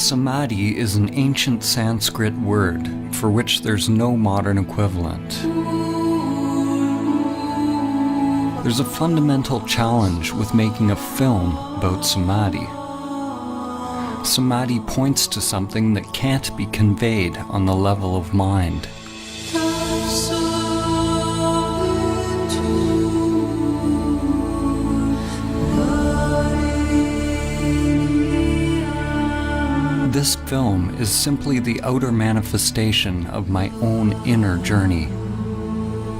Samadhi is an ancient Sanskrit word for which there's no modern equivalent. There's a fundamental challenge with making a film about Samadhi. Samadhi points to something that can't be conveyed on the level of mind. This film is simply the outer manifestation of my own inner journey.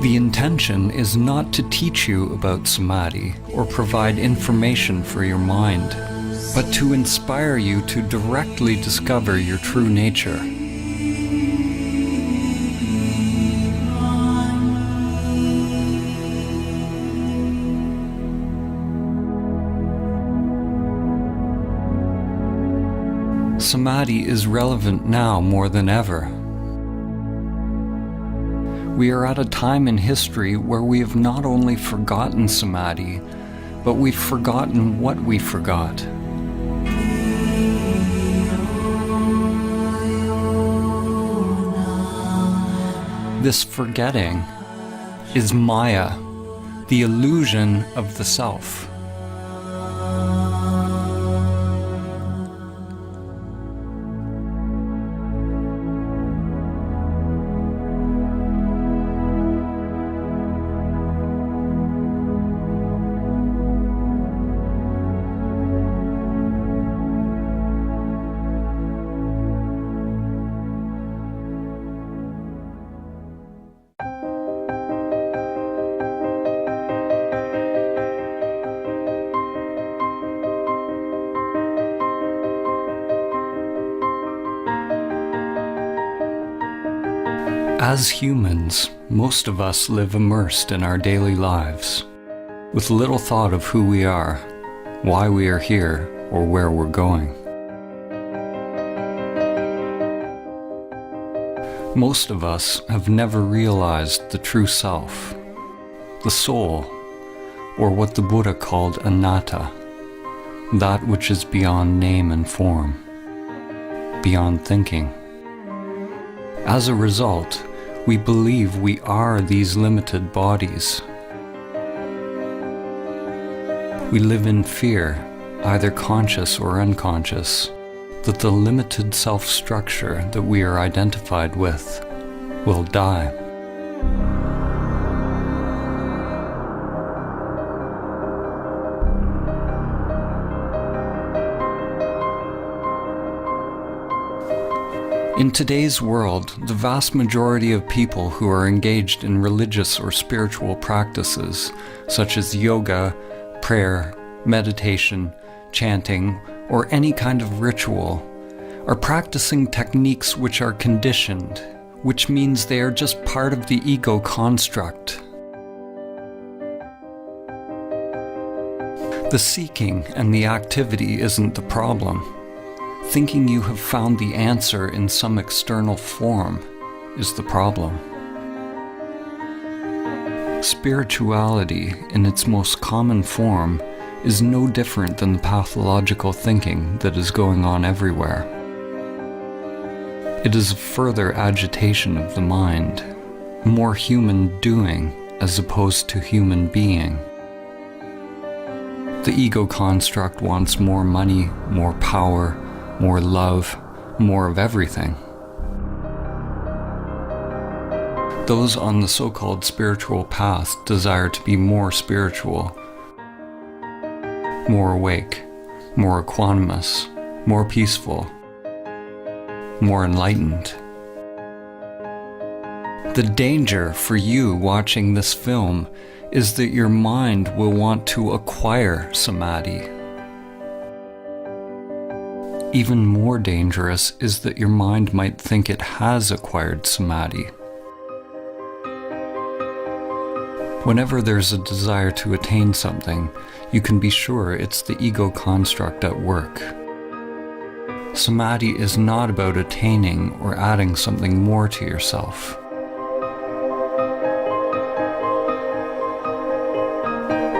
The intention is not to teach you about Samadhi or provide information for your mind, but to inspire you to directly discover your true nature. Samadhi is relevant now more than ever. We are at a time in history where we have not only forgotten Samadhi, but we've forgotten what we forgot. This forgetting is Maya, the illusion of the self. As humans, most of us live immersed in our daily lives, with little thought of who we are, why we are here, or where we're going. Most of us have never realized the true self, the soul, or what the Buddha called anatta, that which is beyond name and form, beyond thinking. As a result, we believe we are these limited bodies. We live in fear, either conscious or unconscious, that the limited self-structure that we are identified with will die. In today's world, the vast majority of people who are engaged in religious or spiritual practices, such as yoga, prayer, meditation, chanting, or any kind of ritual, are practicing techniques which are conditioned, which means they are just part of the ego construct. The seeking and the activity isn't the problem. Thinking you have found the answer in some external form is the problem. Spirituality, in its most common form, is no different than the pathological thinking that is going on everywhere. It is a further agitation of the mind, more human doing as opposed to human being. The ego construct wants more money, more power, more love, more of everything. Those on the so-called spiritual path desire to be more spiritual, more awake, more equanimous, more peaceful, more enlightened. The danger for you watching this film is that your mind will want to acquire Samadhi. Even more dangerous is that your mind might think it has acquired Samadhi. Whenever there's a desire to attain something, you can be sure it's the ego construct at work. Samadhi is not about attaining or adding something more to yourself.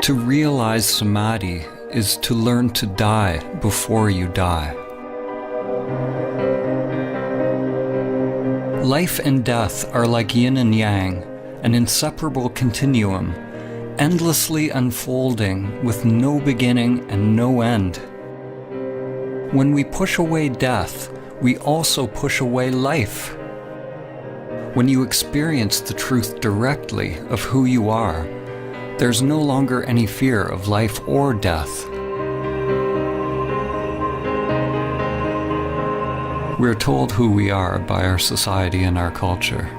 To realize Samadhi is to learn to die before you die. Life and death are like yin and yang, an inseparable continuum, endlessly unfolding with no beginning and no end. When we push away death, we also push away life. When you experience the truth directly of who you are, there's no longer any fear of life or death. We're told who we are by our society and our culture.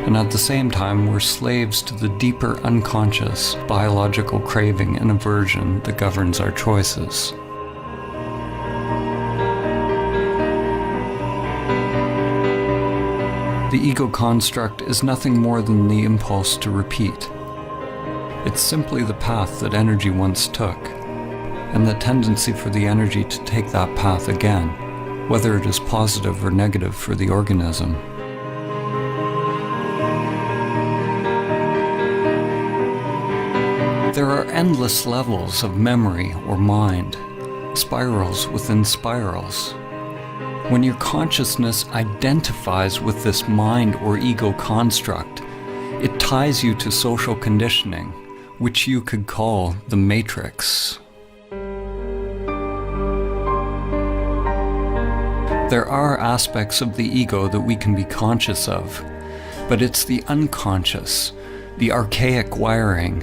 And at the same time, we're slaves to the deeper unconscious biological craving and aversion that governs our choices. The ego construct is nothing more than the impulse to repeat. It's simply the path that energy once took, and the tendency for the energy to take that path again, whether it is positive or negative for the organism. There are endless levels of memory or mind, spirals within spirals. When your consciousness identifies with this mind or ego construct, it ties you to social conditioning, which you could call the matrix. There are aspects of the ego that we can be conscious of, but it's the unconscious, the archaic wiring,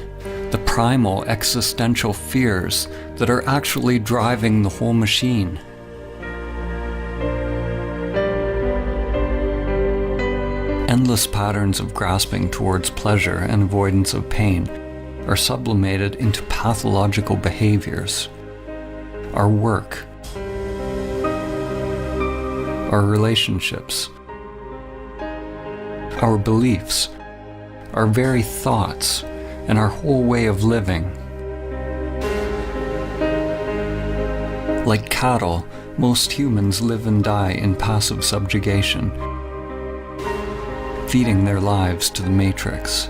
the primal existential fears that are actually driving the whole machine. Endless patterns of grasping towards pleasure and avoidance of pain are sublimated into pathological behaviors. Our work, our relationships, our beliefs, our very thoughts, and our whole way of living. Like cattle, most humans live and die in passive subjugation, feeding their lives to the matrix.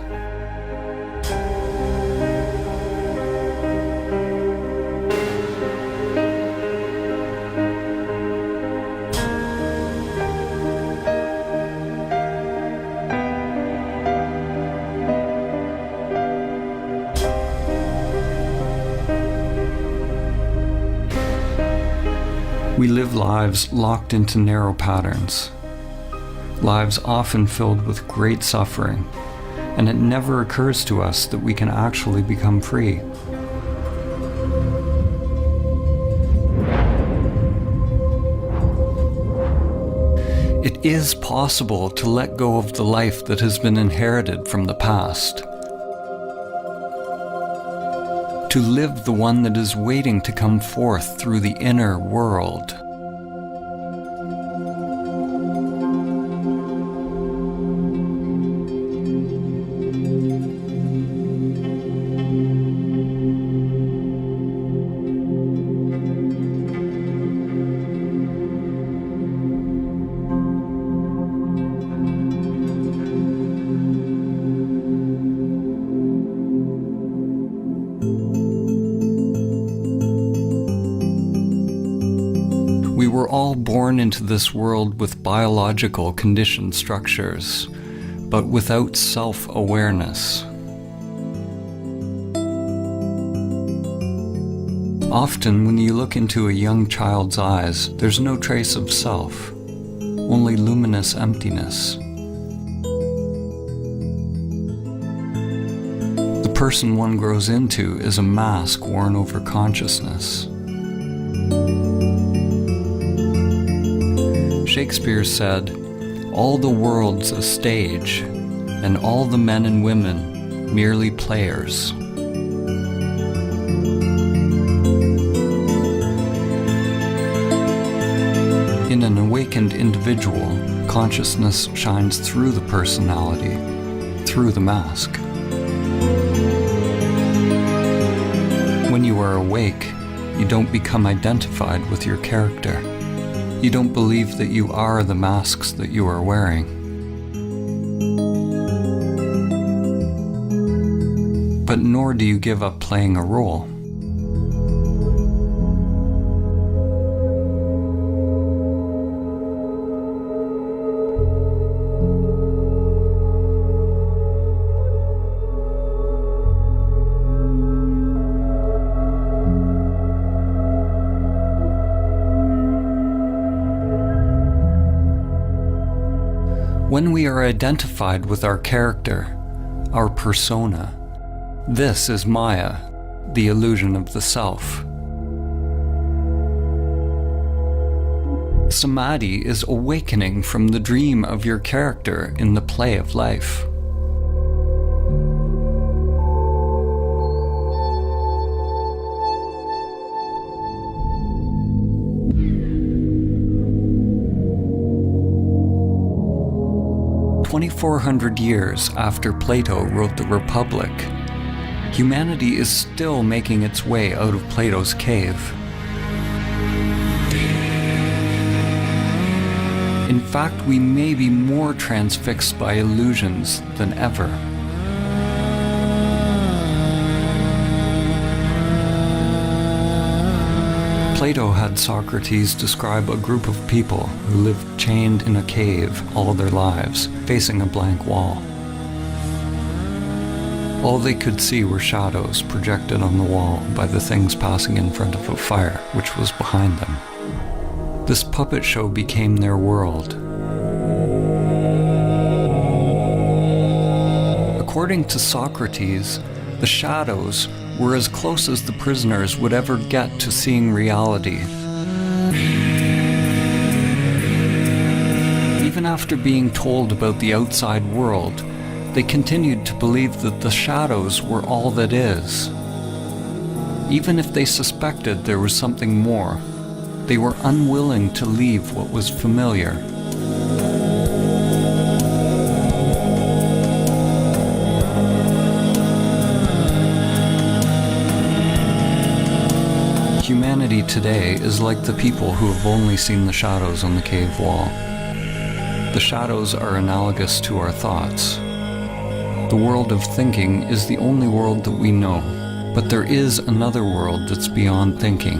We live lives locked into narrow patterns, lives often filled with great suffering, and it never occurs to us that we can actually become free. It is possible to let go of the life that has been inherited from the past, to live the one that is waiting to come forth through the inner world. We were all born into this world with biological conditioned structures, but without self-awareness. Often, when you look into a young child's eyes, there's no trace of self, only luminous emptiness. The person one grows into is a mask worn over consciousness. Shakespeare said, "All the world's a stage, and all the men and women merely players." In an awakened individual, consciousness shines through the personality, through the mask. When you are awake, you don't become identified with your character. You don't believe that you are the masks that you are wearing. But nor do you give up playing a role. when we are identified with our character, our persona, this is Maya, the illusion of the self. Samadhi is awakening from the dream of your character in the play of life. "2,400 years after Plato wrote the Republic, humanity is still making its way out of Plato's cave. In fact, we may be more transfixed by illusions than ever. Plato had Socrates describe a group of people who lived chained in a cave all their lives, facing a blank wall. All they could see were shadows projected on the wall by the things passing in front of a fire which was behind them. This puppet show became their world. According to Socrates, the shadows were as close as the prisoners would ever get to seeing reality. Even after being told about the outside world, they continued to believe that the shadows were all that is. Even if they suspected there was something more, they were unwilling to leave what was familiar. Humanity today is like the people who have only seen the shadows on the cave wall. The shadows are analogous to our thoughts. The world of thinking is the only world that we know, but there is another world that's beyond thinking,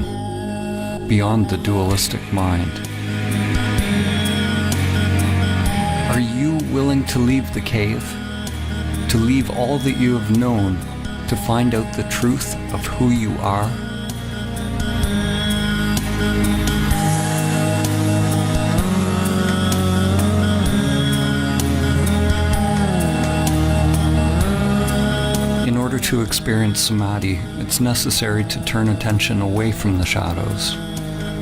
beyond the dualistic mind. Are you willing to leave the cave? To leave all that you have known, to find out the truth of who you are? In order to experience Samadhi, it's necessary to turn attention away from the shadows,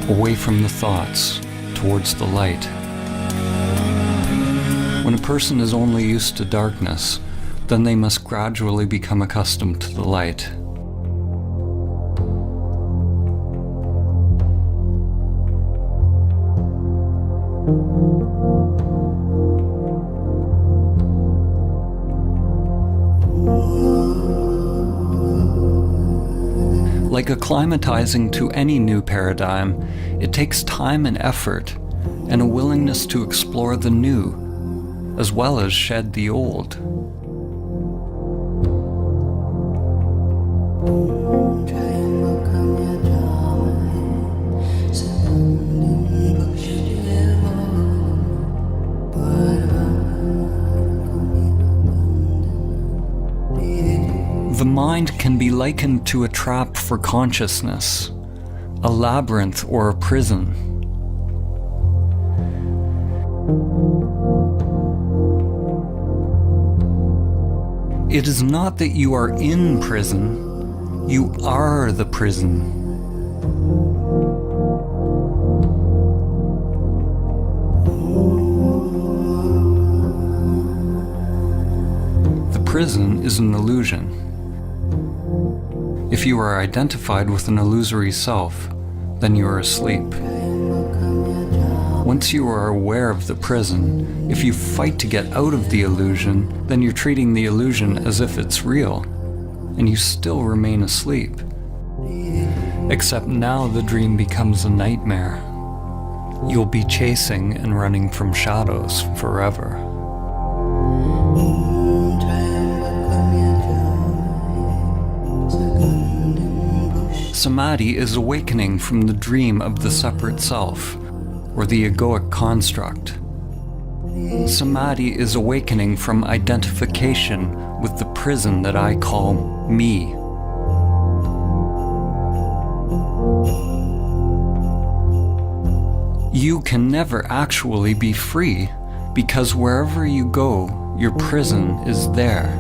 away from the thoughts, towards the light. When a person is only used to darkness, then they must gradually become accustomed to the light. Like acclimatizing to any new paradigm, it takes time and effort, and a willingness to explore the new, as well as shed the old. The mind can be likened to a trap for consciousness, a labyrinth or a prison. It is not that you are in prison, you are the prison. The prison is an illusion. If you are identified with an illusory self, then you are asleep. Once you are aware of the prison, if you fight to get out of the illusion, then you're treating the illusion as if it's real, and you still remain asleep. Except now the dream becomes a nightmare. You'll be chasing and running from shadows forever. Samadhi is awakening from the dream of the separate self, or the egoic construct. Samadhi is awakening from identification with the prison that I call me. You can never actually be free because wherever you go, your prison is there.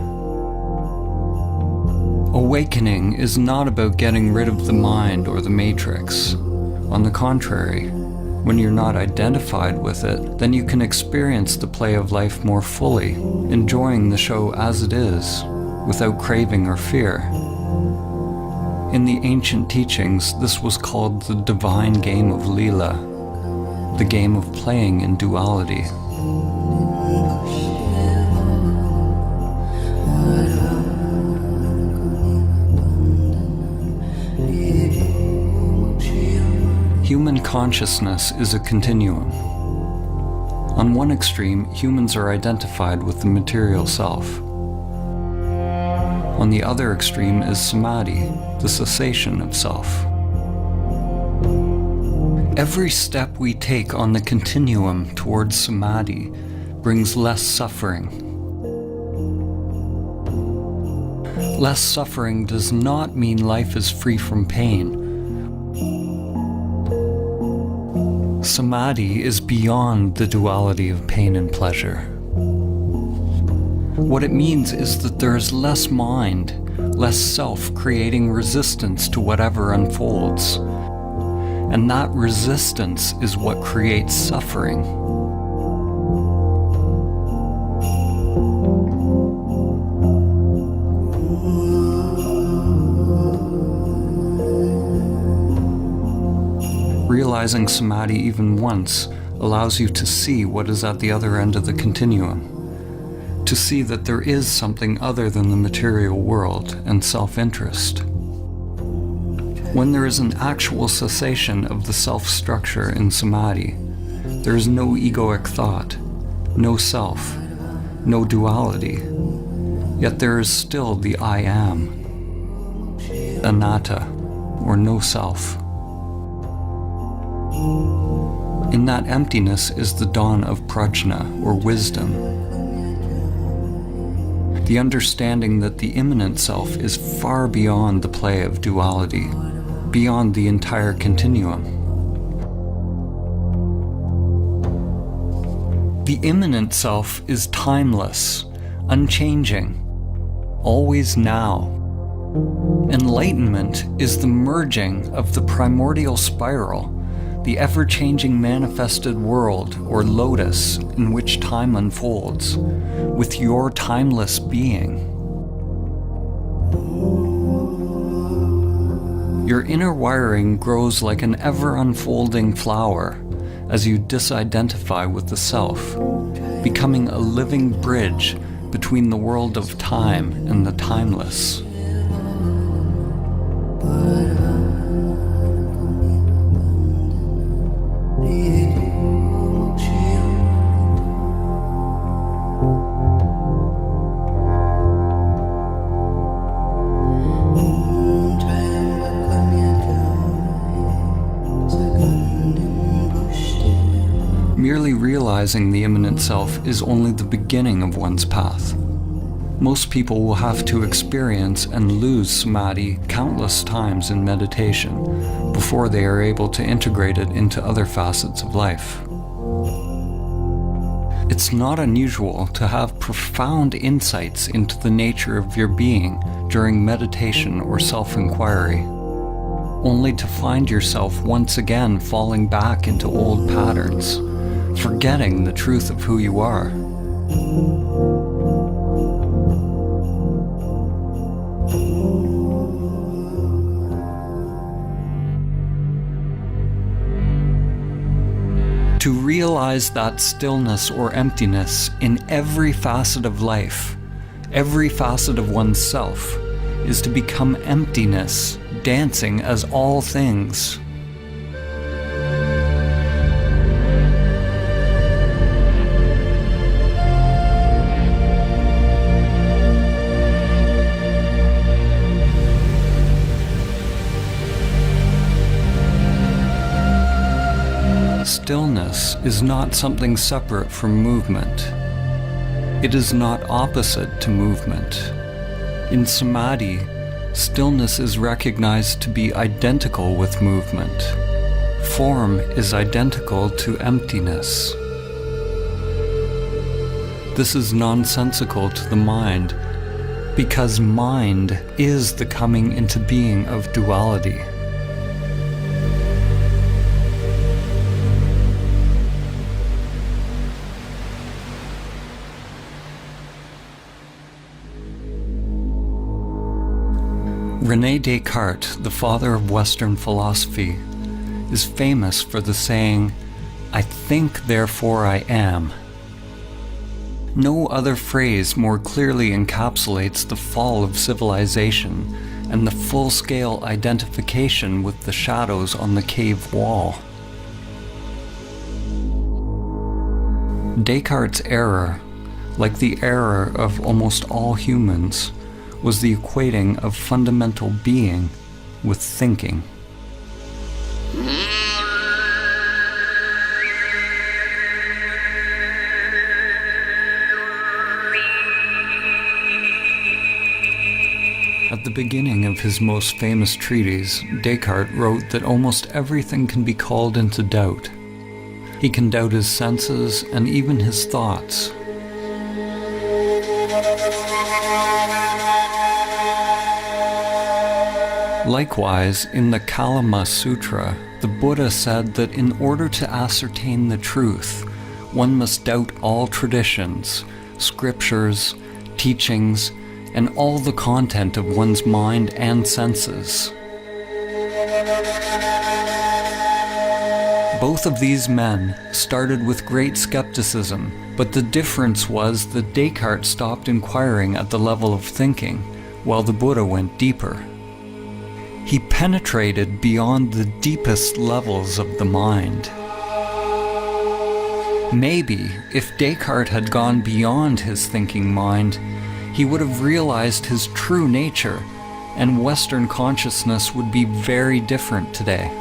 Awakening is not about getting rid of the mind or the matrix. On the contrary, when you're not identified with it, then you can experience the play of life more fully, enjoying the show as it is, without craving or fear. In the ancient teachings, this was called the divine game of Lila, the game of playing in duality. Human consciousness is a continuum. On one extreme, humans are identified with the material self. On the other extreme is Samadhi, the cessation of self. Every step we take on the continuum towards Samadhi brings less suffering. Less suffering does not mean life is free from pain. Samadhi is beyond the duality of pain and pleasure. What it means is that there is less mind, less self creating resistance to whatever unfolds. And that resistance is what creates suffering. Realizing Samadhi even once allows you to see what is at the other end of the continuum, to see that there is something other than the material world and self-interest. When there is an actual cessation of the self-structure in Samadhi, there is no egoic thought, no self, no duality, yet there is still the I am, anatta, or no self. In that emptiness is the dawn of prajna, or wisdom. The understanding that the immanent self is far beyond the play of duality, beyond the entire continuum. The immanent self is timeless, unchanging, always now. Enlightenment is the merging of the primordial spiral, the ever-changing manifested world, or lotus, in which time unfolds, with your timeless being. Your inner wiring grows like an ever-unfolding flower as you disidentify with the self, becoming a living bridge between the world of time and the timeless. Merely realizing the immanent self is only the beginning of one's path. Most people will have to experience and lose Samadhi countless times in meditation before they are able to integrate it into other facets of life. It's not unusual to have profound insights into the nature of your being during meditation or self-inquiry, only to find yourself once again falling back into old patterns, forgetting the truth of who you are. To realize that stillness or emptiness in every facet of life, every facet of oneself, is to become emptiness, dancing as all things. Stillness is not something separate from movement. It is not opposite to movement. In Samadhi, stillness is recognized to be identical with movement. Form is identical to emptiness. this is nonsensical to the mind, because mind is the coming into being of duality. René Descartes, the father of Western philosophy, is famous for the saying, "I think, therefore I am." No other phrase more clearly encapsulates the fall of civilization and the full-scale identification with the shadows on the cave wall. Descartes' error, like the error of almost all humans, was the equating of fundamental being with thinking. At the beginning of his most famous treatise, Descartes wrote that almost everything can be called into doubt. He can doubt his senses and even his thoughts. Likewise, in the Kalama Sutra, the Buddha said that in order to ascertain the truth, one must doubt all traditions, scriptures, teachings, and all the content of one's mind and senses. Both of these men started with great skepticism, but the difference was that Descartes stopped inquiring at the level of thinking, while the Buddha went deeper. He penetrated beyond the deepest levels of the mind. Maybe, if Descartes had gone beyond his thinking mind, he would have realized his true nature, and Western consciousness would be very different today.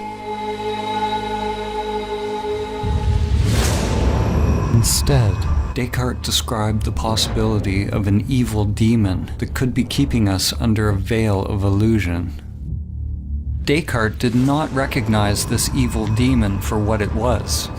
Instead, Descartes described the possibility of an evil demon that could be keeping us under a veil of illusion. Descartes did not recognize this evil demon for what it was.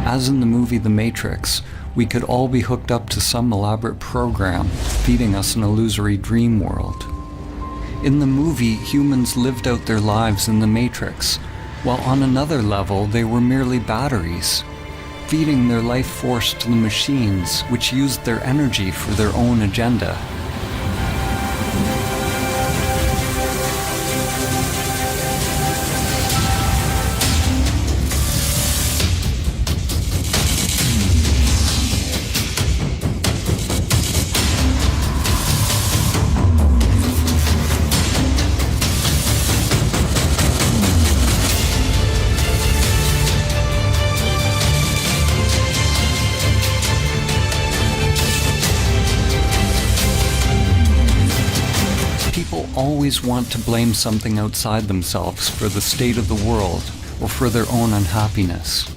As in the movie The Matrix, we could all be hooked up to some elaborate program, feeding us an illusory dream world. In the movie, humans lived out their lives in the Matrix, while on another level they were merely batteries, feeding their life force to the machines, which used their energy for their own agenda. Always want to blame something outside themselves for the state of the world or for their own unhappiness,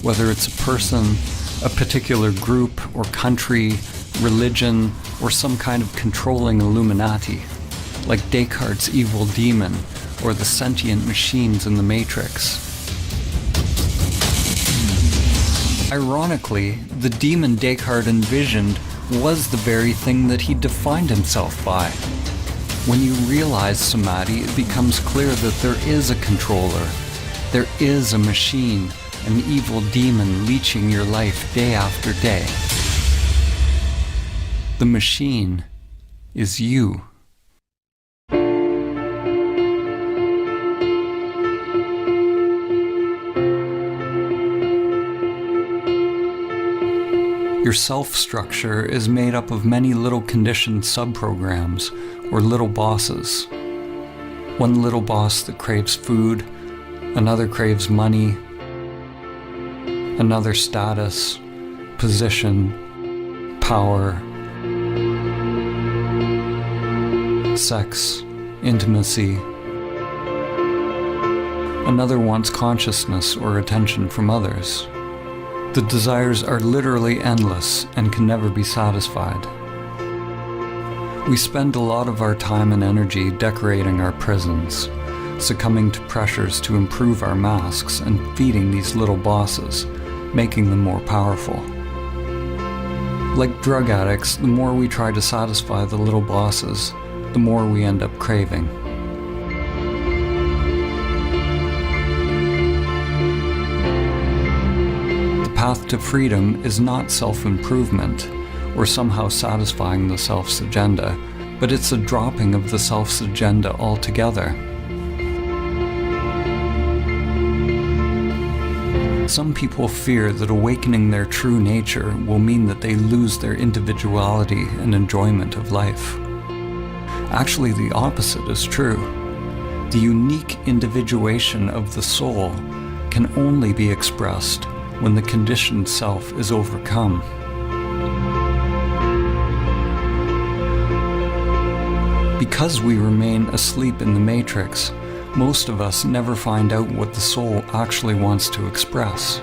whether it's a person, a particular group or country, religion, or some kind of controlling Illuminati, like Descartes' evil demon or the sentient machines in the Matrix. Ironically, the demon Descartes envisioned was the very thing that he defined himself by. When you realize Samadhi, it becomes clear that there is a controller. There is a machine, an evil demon leeching your life day after day. The machine is you. Your self-structure is made up of many little conditioned sub-programs, or little bosses. One little boss that craves food, another craves money, another status, position, power, sex, intimacy. Another wants consciousness or attention from others. The desires are literally endless and can never be satisfied. We spend a lot of our time and energy decorating our prisons, succumbing to pressures to improve our masks and feeding these little bosses, making them more powerful. Like drug addicts, the more we try to satisfy the little bosses, the more we end up craving. The path to freedom is not self-improvement, or somehow satisfying the self's agenda, but it's a dropping of the self's agenda altogether. Some people fear that awakening their true nature will mean that they lose their individuality and enjoyment of life. Actually, the opposite is true. The unique individuation of the soul can only be expressed when the conditioned self is overcome. Because we remain asleep in the matrix, most of us never find out what the soul actually wants to express.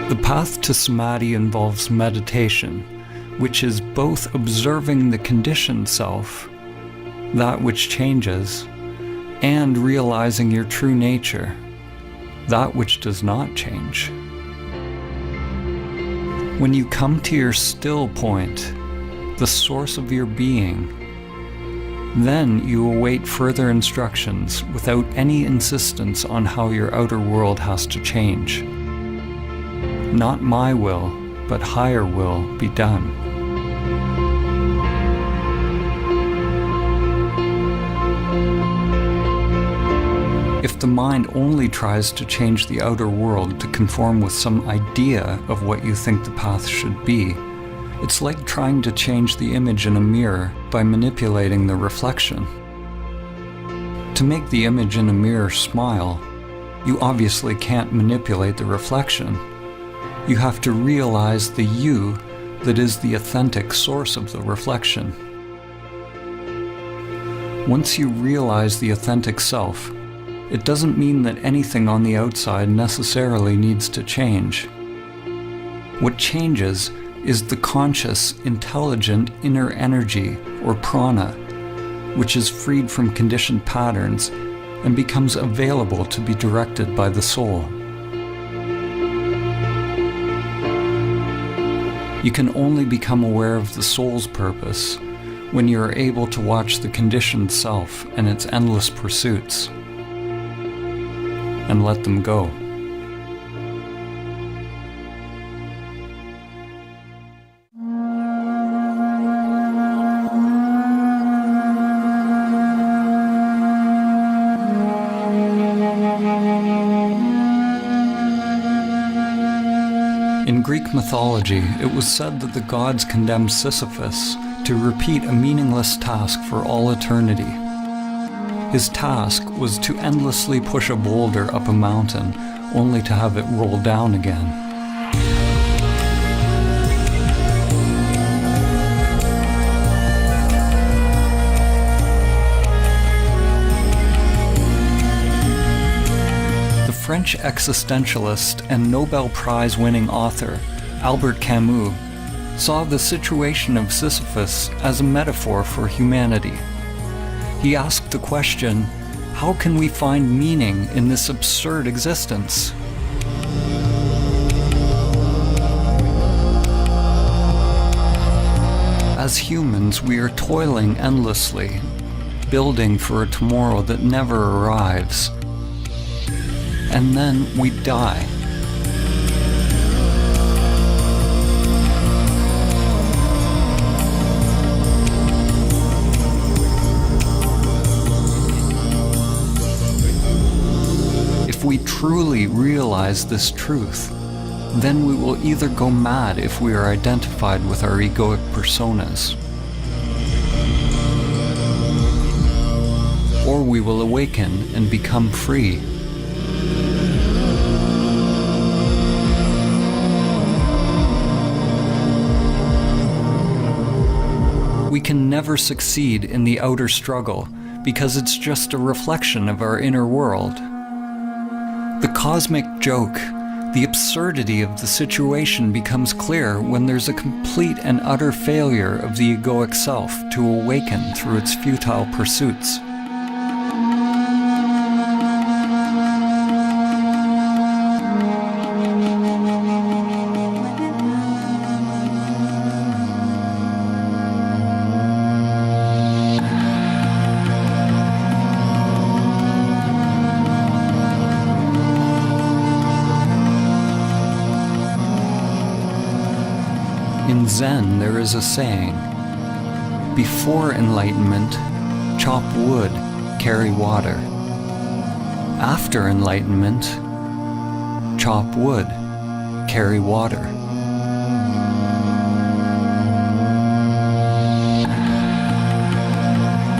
The path to Samadhi involves meditation, which is both observing the conditioned self, that which changes, and realizing your true nature, that which does not change. When you come to your still point, the source of your being, then you await further instructions without any insistence on how your outer world has to change. Not my will, but higher will be done. If the mind only tries to change the outer world to conform with some idea of what you think the path should be, it's like trying to change the image in a mirror by manipulating the reflection. To make the image in a mirror smile, you obviously can't manipulate the reflection. You have to realize the you that is the authentic source of the reflection. Once you realize the authentic self, it doesn't mean that anything on the outside necessarily needs to change. What changes is the conscious, intelligent inner energy, or prana, which is freed from conditioned patterns and becomes available to be directed by the soul. You can only become aware of the soul's purpose when you are able to watch the conditioned self and its endless pursuits, and let them go. In Greek mythology, it was said that the gods condemned Sisyphus to repeat a meaningless task for all eternity. His task was to endlessly push a boulder up a mountain, only to have it roll down again. The French existentialist and Nobel Prize-winning author Albert Camus saw the situation of Sisyphus as a metaphor for humanity. He asked the question, how can we find meaning in this absurd existence? As humans, we are toiling endlessly, building for a tomorrow that never arrives. And then we die. If we truly realize this truth, then we will either go mad if we are identified with our egoic personas, or we will awaken and become free. We can never succeed in the outer struggle because it's just a reflection of our inner world. The cosmic joke, the absurdity of the situation becomes clear when there's a complete and utter failure of the egoic self to awaken through its futile pursuits. In Zen, there is a saying, before enlightenment, chop wood, carry water. After enlightenment, chop wood, carry water.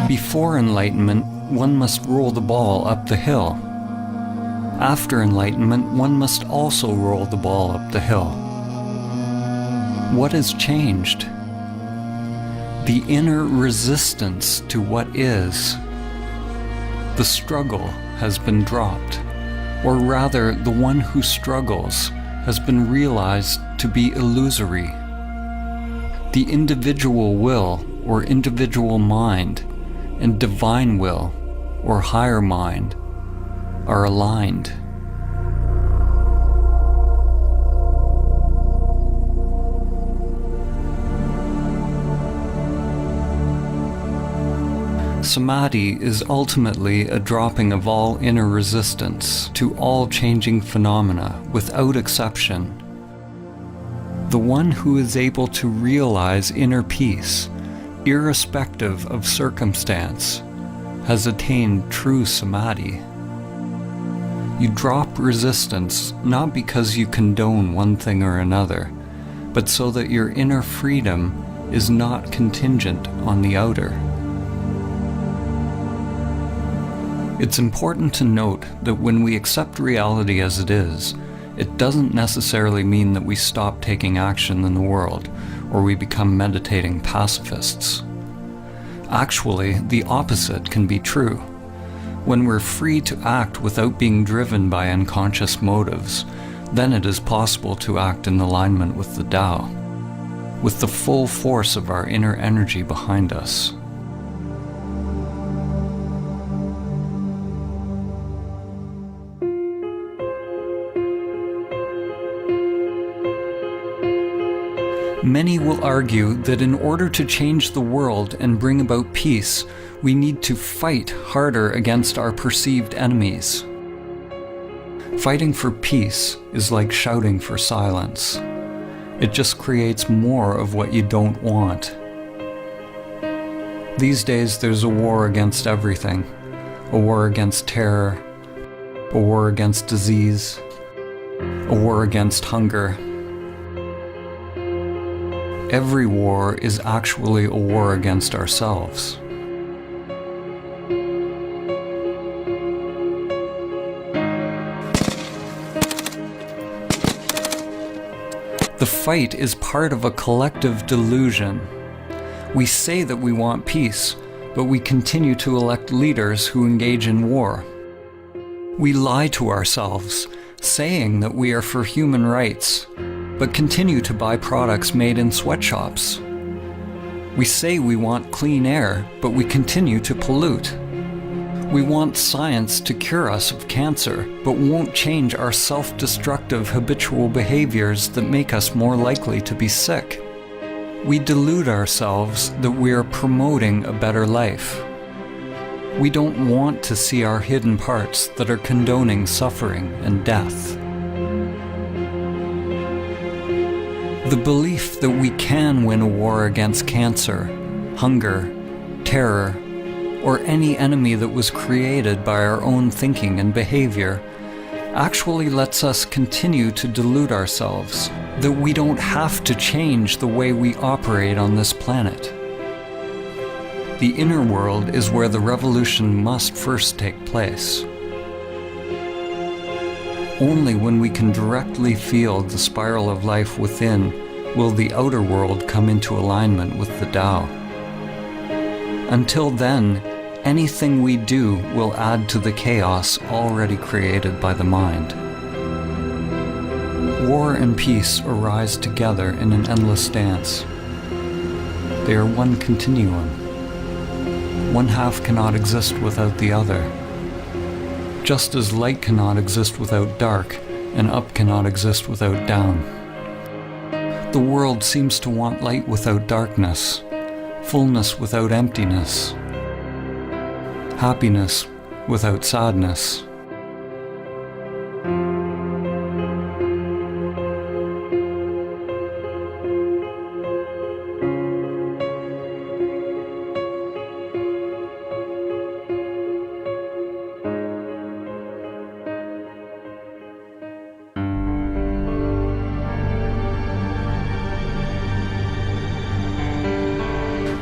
Before enlightenment, one must roll the ball up the hill. After enlightenment, one must also roll the ball up the hill. What has changed? The inner resistance to what is. The struggle has been dropped, or rather, the one who struggles has been realized to be illusory. The individual will, or individual mind, and divine will, or higher mind, are aligned. Samadhi is ultimately a dropping of all inner resistance to all changing phenomena without exception. The one who is able to realize inner peace, irrespective of circumstance, has attained true Samadhi. You drop resistance not because you condone one thing or another, but so that your inner freedom is not contingent on the outer. It's important to note that when we accept reality as it is, it doesn't necessarily mean that we stop taking action in the world, or we become meditating pacifists. Actually, the opposite can be true. When we're free to act without being driven by unconscious motives, then it is possible to act in alignment with the Tao, with the full force of our inner energy behind us. Many will argue that in order to change the world and bring about peace, we need to fight harder against our perceived enemies. Fighting for peace is like shouting for silence. It just creates more of what you don't want. These days there's a war against everything. A war against terror, a war against disease, a war against hunger. Every war is actually a war against ourselves. The fight is part of a collective delusion. We say that we want peace, but we continue to elect leaders who engage in war. We lie to ourselves, saying that we are for human rights, but continue to buy products made in sweatshops. We say we want clean air, but we continue to pollute. We want science to cure us of cancer, but won't change our self-destructive habitual behaviors that make us more likely to be sick. We delude ourselves that we are promoting a better life. We don't want to see our hidden parts that are condoning suffering and death. The belief that we can win a war against cancer, hunger, terror, or any enemy that was created by our own thinking and behavior actually lets us continue to delude ourselves that we don't have to change the way we operate on this planet. The inner world is where the revolution must first take place. Only when we can directly feel the spiral of life within will the outer world come into alignment with the Tao. Until then, anything we do will add to the chaos already created by the mind. War and peace arise together in an endless dance. They are one continuum. One half cannot exist without the other. Just as light cannot exist without dark, and up cannot exist without down. The world seems to want light without darkness, fullness without emptiness, happiness without sadness.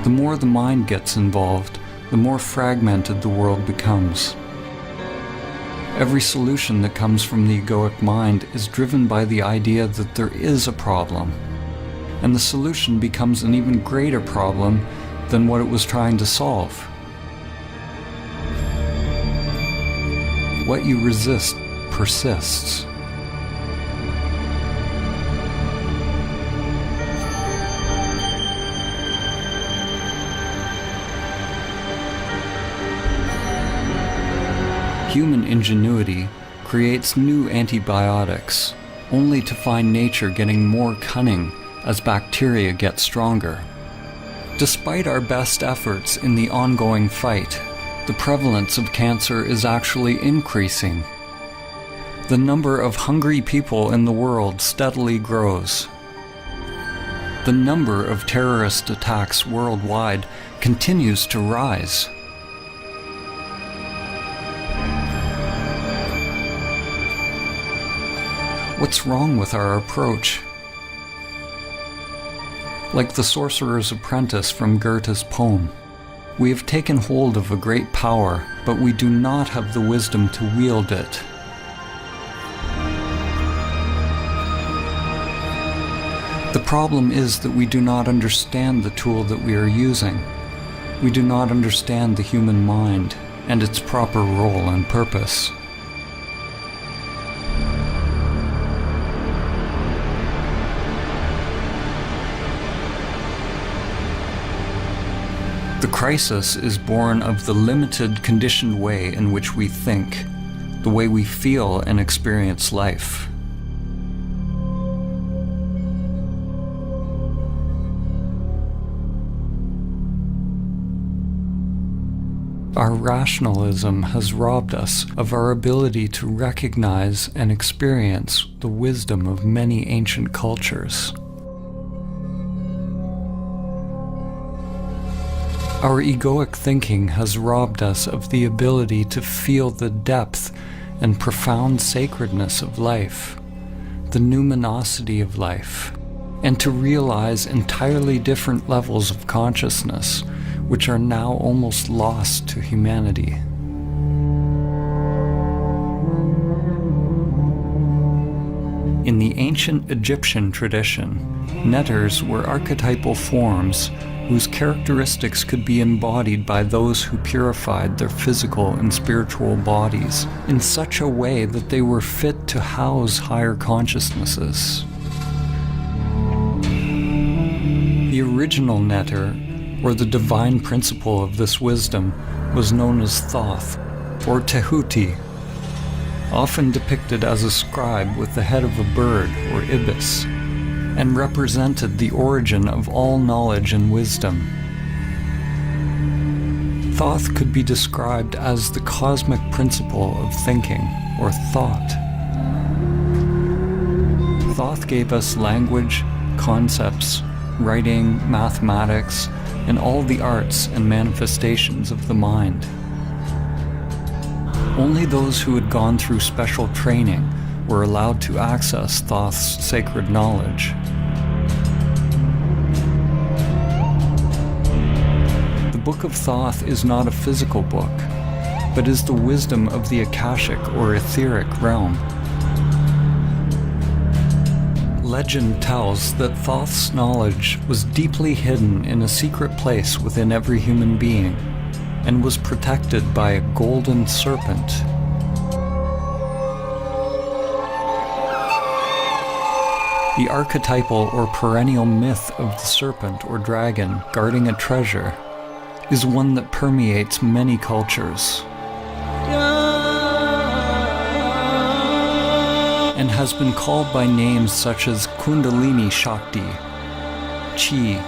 The more the mind gets involved, the more fragmented the world becomes. Every solution that comes from the egoic mind is driven by the idea that there is a problem, and the solution becomes an even greater problem than what it was trying to solve. What you resist persists. Human ingenuity creates new antibiotics, only to find nature getting more cunning as bacteria get stronger. Despite our best efforts in the ongoing fight, the prevalence of cancer is actually increasing. The number of hungry people in the world steadily grows. The number of terrorist attacks worldwide continues to rise. What's wrong with our approach? Like the sorcerer's apprentice from Goethe's poem, we have taken hold of a great power, but we do not have the wisdom to wield it. The problem is that we do not understand the tool that we are using. We do not understand the human mind and its proper role and purpose. The crisis is born of the limited, conditioned way in which we think, the way we feel and experience life. Our rationalism has robbed us of our ability to recognize and experience the wisdom of many ancient cultures. Our egoic thinking has robbed us of the ability to feel the depth and profound sacredness of life, the numinosity of life, and to realize entirely different levels of consciousness, which are now almost lost to humanity. In the ancient Egyptian tradition, netters were archetypal forms whose characteristics could be embodied by those who purified their physical and spiritual bodies in such a way that they were fit to house higher consciousnesses. The original netter, or the divine principle of this wisdom, was known as Thoth, or Tehuti, often depicted as a scribe with the head of a bird or ibis, and represented the origin of all knowledge and wisdom. Thoth could be described as the cosmic principle of thinking, or thought. Thoth gave us language, concepts, writing, mathematics, and all the arts and manifestations of the mind. Only those who had gone through special training were allowed to access Thoth's sacred knowledge. The Book of Thoth is not a physical book, but is the wisdom of the Akashic or etheric realm. Legend tells that Thoth's knowledge was deeply hidden in a secret place within every human being, and was protected by a golden serpent. The archetypal or perennial myth of the serpent or dragon guarding a treasure is one that permeates many cultures and has been called by names such as Kundalini Shakti, Chi,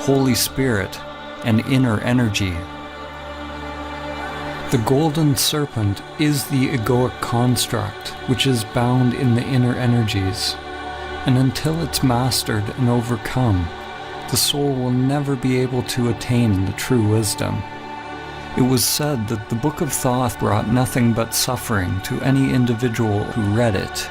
Holy Spirit, and inner energy. The golden serpent is the egoic construct which is bound in the inner energies, and until it's mastered and overcome, the soul will never be able to attain the true wisdom. It was said that the Book of Thoth brought nothing but suffering to any individual who read it,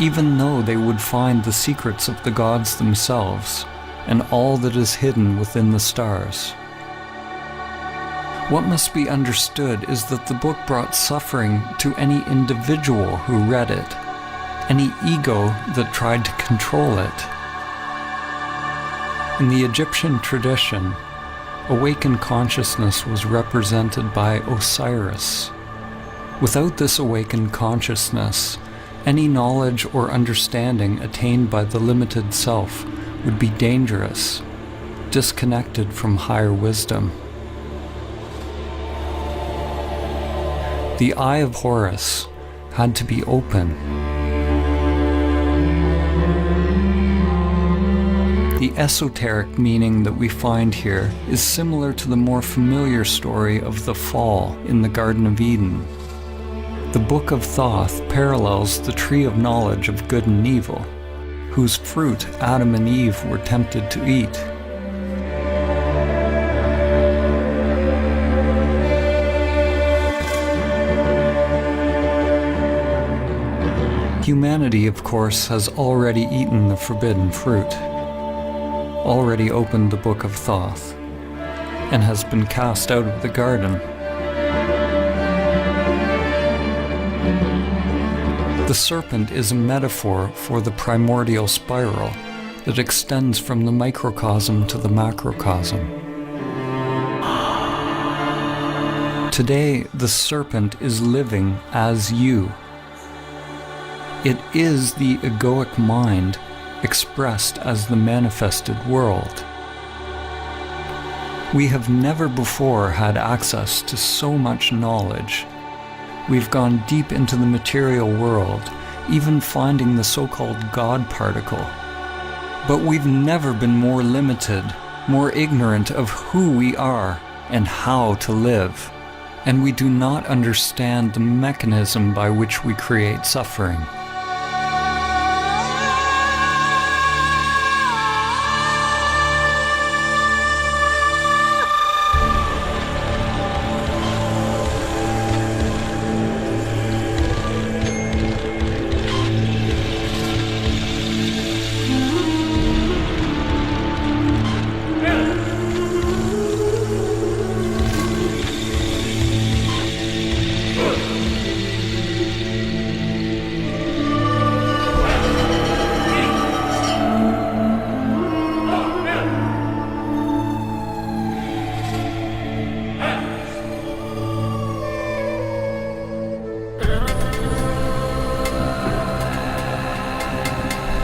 even though they would find the secrets of the gods themselves and all that is hidden within the stars. What must be understood is that the book brought suffering to any individual who read it, any ego that tried to control it. In the Egyptian tradition, awakened consciousness was represented by Osiris. Without this awakened consciousness, any knowledge or understanding attained by the limited self would be dangerous, disconnected from higher wisdom. The Eye of Horus had to be open. The esoteric meaning that we find here is similar to the more familiar story of the fall in the Garden of Eden. The Book of Thoth parallels the tree of knowledge of good and evil, whose fruit Adam and Eve were tempted to eat. Humanity, of course, has already eaten the forbidden fruit, already opened the Book of Thoth, and has been cast out of the garden. The serpent is a metaphor for the primordial spiral that extends from the microcosm to the macrocosm. Today, the serpent is living as you. It is the egoic mind expressed as the manifested world. We have never before had access to so much knowledge. We've gone deep into the material world, even finding the so-called God particle. But we've never been more limited, more ignorant of who we are and how to live. And we do not understand the mechanism by which we create suffering.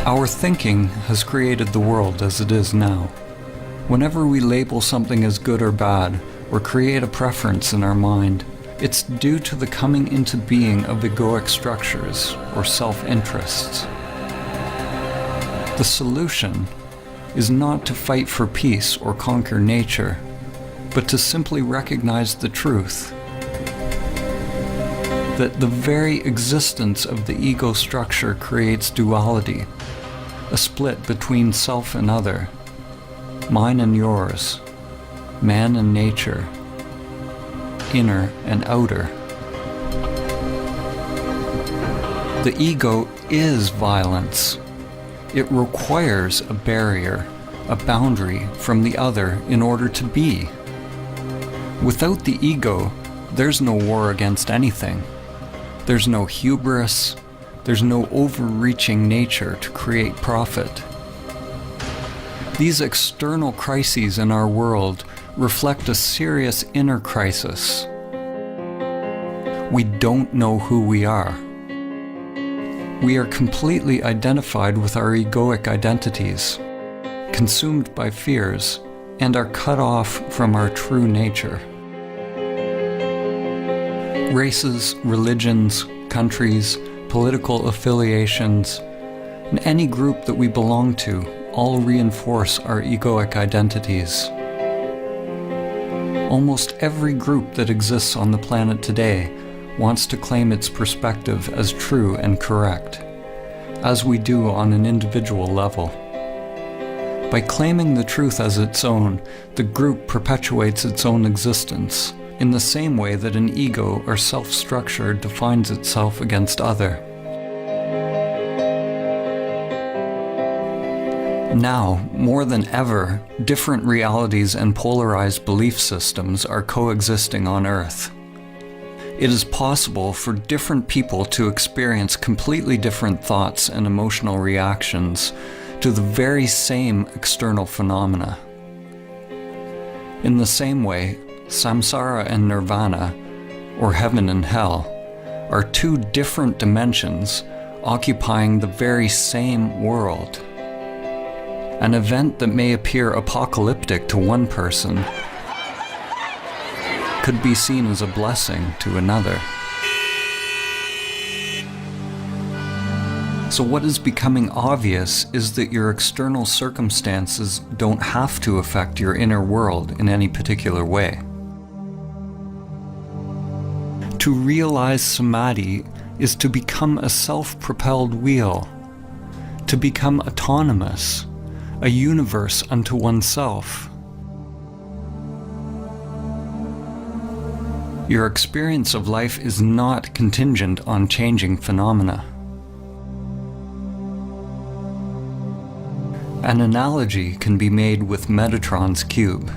Our thinking has created the world as it is now. Whenever we label something as good or bad, or create a preference in our mind, it's due to the coming into being of egoic structures or self-interests. The solution is not to fight for peace or conquer nature, but to simply recognize the truth that the very existence of the ego structure creates duality, a split between self and other, mine and yours, man and nature, inner and outer. The ego is violence. It requires a barrier, a boundary from the other in order to be. Without the ego, there's no war against anything. There's no hubris. There's no overreaching nature to create profit. These external crises in our world reflect a serious inner crisis. We don't know who we are. We are completely identified with our egoic identities, consumed by fears, and are cut off from our true nature. Races, religions, countries, political affiliations, and any group that we belong to all reinforce our egoic identities. Almost every group that exists on the planet today wants to claim its perspective as true and correct, as we do on an individual level. By claiming the truth as its own, the group perpetuates its own existence, in the same way that an ego or self-structure defines itself against other. Now, more than ever, different realities and polarized belief systems are coexisting on Earth. It is possible for different people to experience completely different thoughts and emotional reactions to the very same external phenomena. In the same way, samsara and nirvana, or heaven and hell, are two different dimensions occupying the very same world. An event that may appear apocalyptic to one person could be seen as a blessing to another. So what is becoming obvious is that your external circumstances don't have to affect your inner world in any particular way. To realize Samadhi is to become a self-propelled wheel, to become autonomous, a universe unto oneself. Your experience of life is not contingent on changing phenomena. An analogy can be made with Metatron's cube.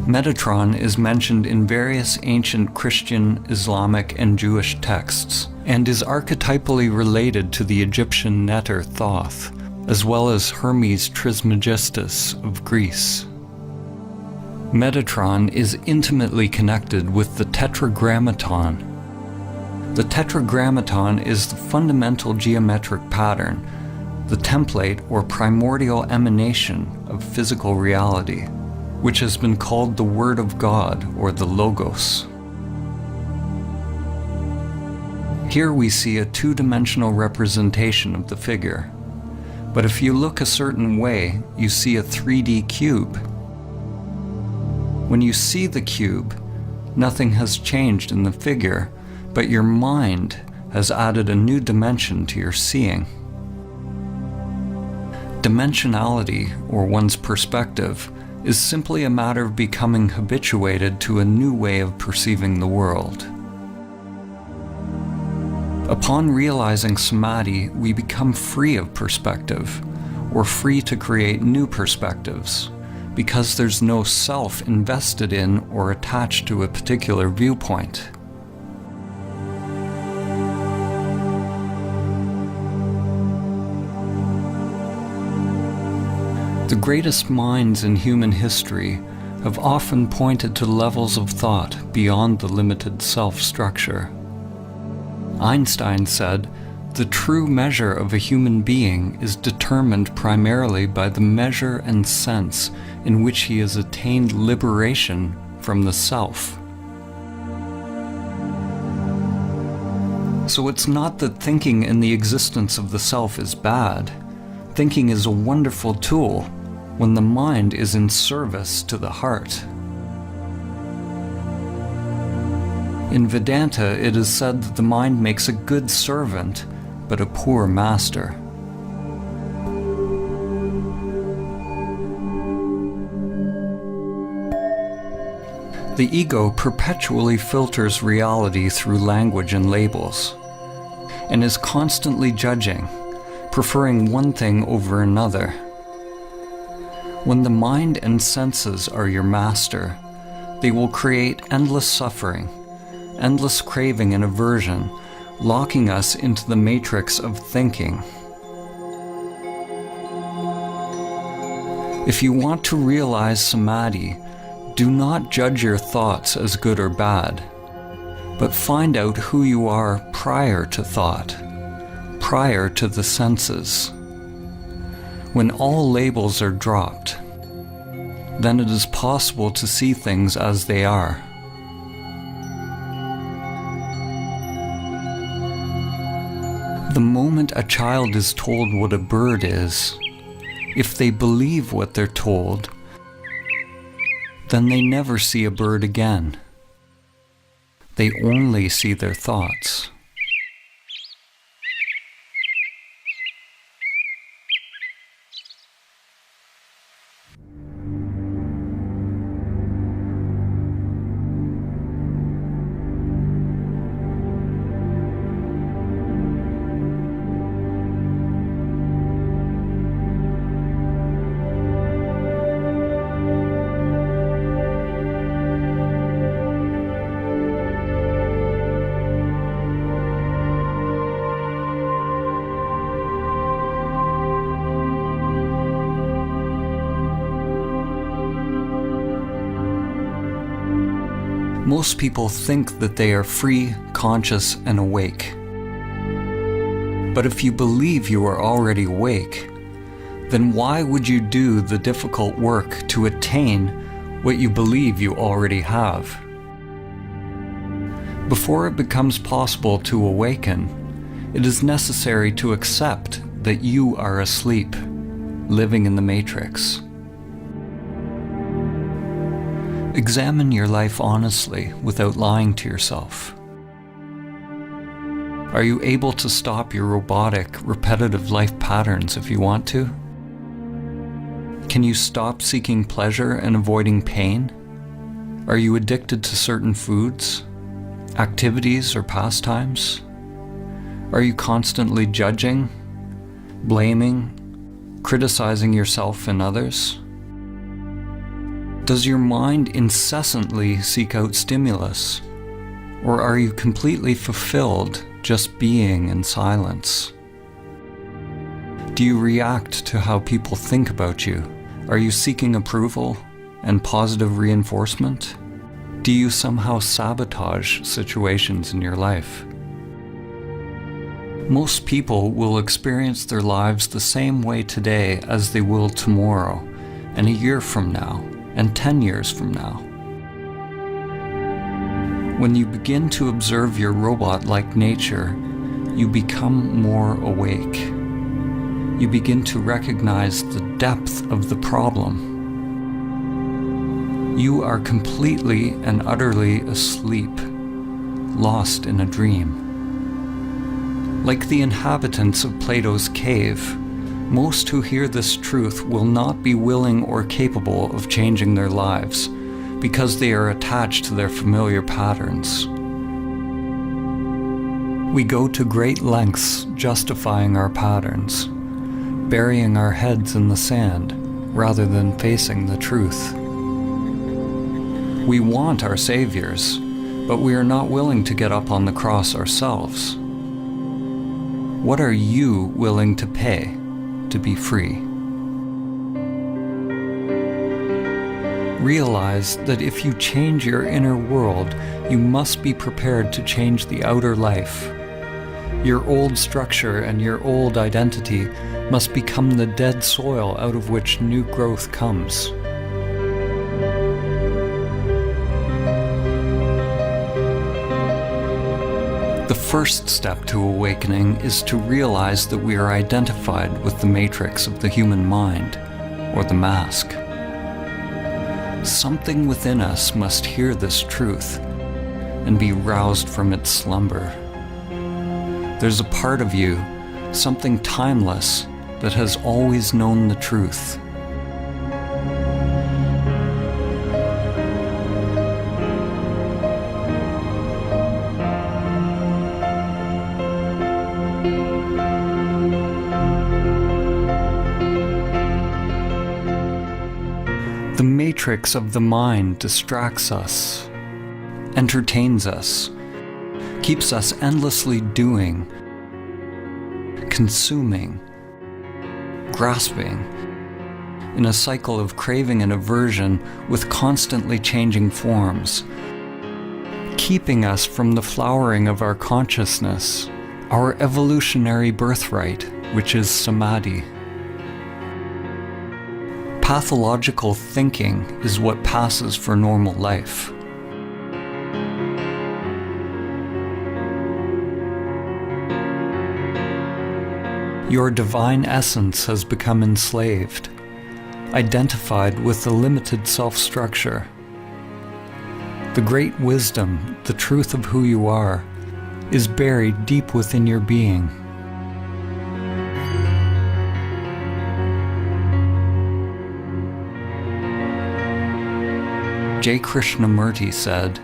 Metatron is mentioned in various ancient Christian, Islamic, and Jewish texts, and is archetypally related to the Egyptian Neter Thoth, as well as Hermes Trismegistus of Greece. Metatron is intimately connected with the Tetragrammaton. The Tetragrammaton is the fundamental geometric pattern, the template or primordial emanation of physical reality, which has been called the Word of God or the Logos. Here we see a two-dimensional representation of the figure, but if you look a certain way, you see a 3D cube. When you see the cube, nothing has changed in the figure, but your mind has added a new dimension to your seeing. Dimensionality, or one's perspective, is simply a matter of becoming habituated to a new way of perceiving the world. Upon realizing Samadhi, we become free of perspective, or free to create new perspectives, because there's no self invested in or attached to a particular viewpoint. The greatest minds in human history have often pointed to levels of thought beyond the limited self-structure. Einstein said, "The true measure of a human being is determined primarily by the measure and sense in which he has attained liberation from the self." So it's not that thinking in the existence of the self is bad. Thinking is a wonderful tool when the mind is in service to the heart. In Vedanta, it is said that the mind makes a good servant, but a poor master. The ego perpetually filters reality through language and labels, and is constantly judging, preferring one thing over another. When the mind and senses are your master, they will create endless suffering, endless craving and aversion, locking us into the matrix of thinking. If you want to realize Samadhi, do not judge your thoughts as good or bad, but find out who you are prior to thought, prior to the senses. When all labels are dropped, then it is possible to see things as they are. The moment a child is told what a bird is, if they believe what they're told, then they never see a bird again. They only see their thoughts. Most people think that they are free, conscious, and awake. But if you believe you are already awake, then why would you do the difficult work to attain what you believe you already have? Before it becomes possible to awaken, it is necessary to accept that you are asleep, living in the matrix. Examine your life honestly without lying to yourself. Are you able to stop your robotic, repetitive life patterns if you want to? Can you stop seeking pleasure and avoiding pain? Are you addicted to certain foods, activities, or pastimes? Are you constantly judging, blaming, criticizing yourself and others? Does your mind incessantly seek out stimulus, or are you completely fulfilled just being in silence? Do you react to how people think about you? Are you seeking approval and positive reinforcement? Do you somehow sabotage situations in your life? Most people will experience their lives the same way today as they will tomorrow, and a year from now, and 10 years from now. When you begin to observe your robot-like nature, you become more awake. You begin to recognize the depth of the problem. You are completely and utterly asleep, lost in a dream. Like the inhabitants of Plato's cave, most who hear this truth will not be willing or capable of changing their lives because they are attached to their familiar patterns. We go to great lengths justifying our patterns, burying our heads in the sand rather than facing the truth. We want our saviors, but we are not willing to get up on the cross ourselves. What are you willing to pay to be free? Realize that if you change your inner world, you must be prepared to change the outer life. Your old structure and your old identity must become the dead soil out of which new growth comes. The first step to awakening is to realize that we are identified with the matrix of the human mind, or the mask. Something within us must hear this truth and be roused from its slumber. There's a part of you, something timeless, that has always known the truth. The matrix of the mind distracts us, entertains us, keeps us endlessly doing, consuming, grasping, in a cycle of craving and aversion with constantly changing forms, keeping us from the flowering of our consciousness, our evolutionary birthright, which is Samadhi. Pathological thinking is what passes for normal life. Your divine essence has become enslaved, identified with the limited self-structure. The great wisdom, the truth of who you are, is buried deep within your being. J. Krishnamurti said,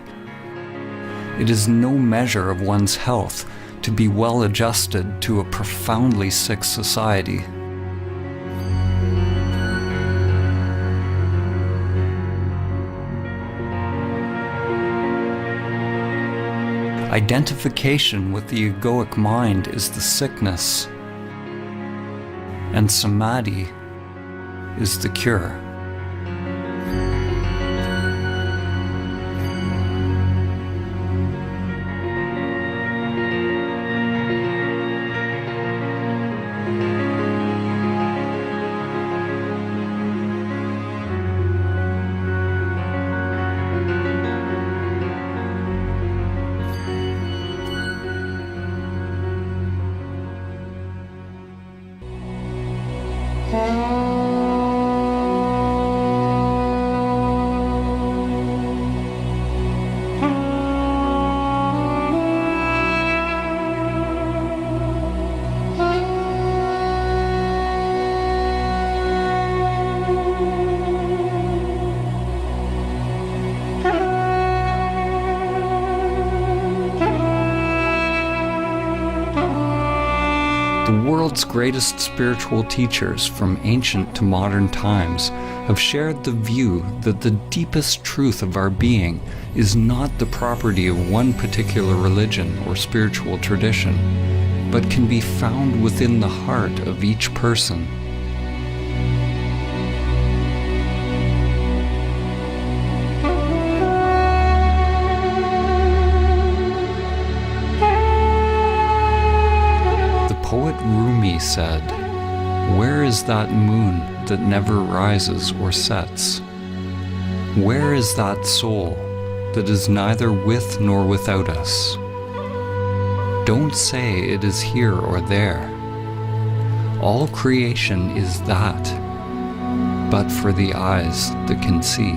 "It is no measure of one's health to be well adjusted to a profoundly sick society." Identification with the egoic mind is the sickness, and Samadhi is the cure. The world's greatest spiritual teachers, from ancient to modern times, have shared the view that the deepest truth of our being is not the property of one particular religion or spiritual tradition, but can be found within the heart of each person. Poet Rumi said, "Where is that moon that never rises or sets? Where is that soul that is neither with nor without us? Don't say it is here or there. All creation is that, but for the eyes that can see."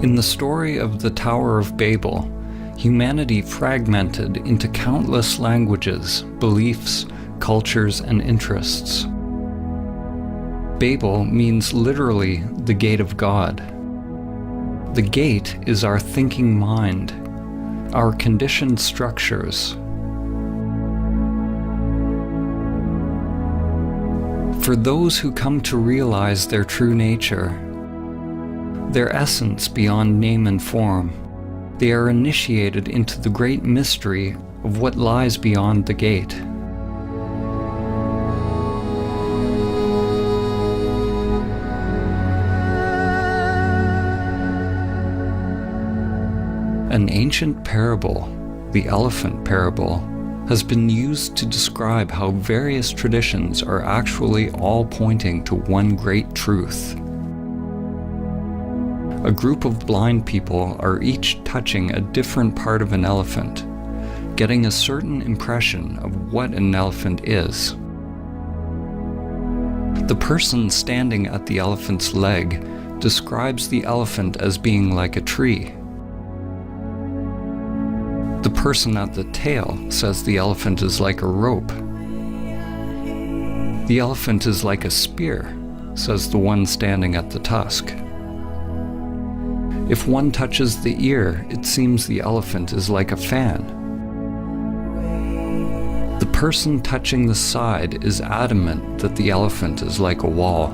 In the story of the Tower of Babel, humanity fragmented into countless languages, beliefs, cultures, and interests. Babel means literally the gate of God. The gate is our thinking mind, our conditioned structures. For those who come to realize their true nature, their essence beyond name and form, they are initiated into the great mystery of what lies beyond the gate. An ancient parable, the elephant parable, has been used to describe how various traditions are actually all pointing to one great truth. A group of blind people are each touching a different part of an elephant, getting a certain impression of what an elephant is. The person standing at the elephant's leg describes the elephant as being like a tree. The person at the tail says the elephant is like a rope. The elephant is like a spear, says the one standing at the tusk. If one touches the ear, it seems the elephant is like a fan. The person touching the side is adamant that the elephant is like a wall.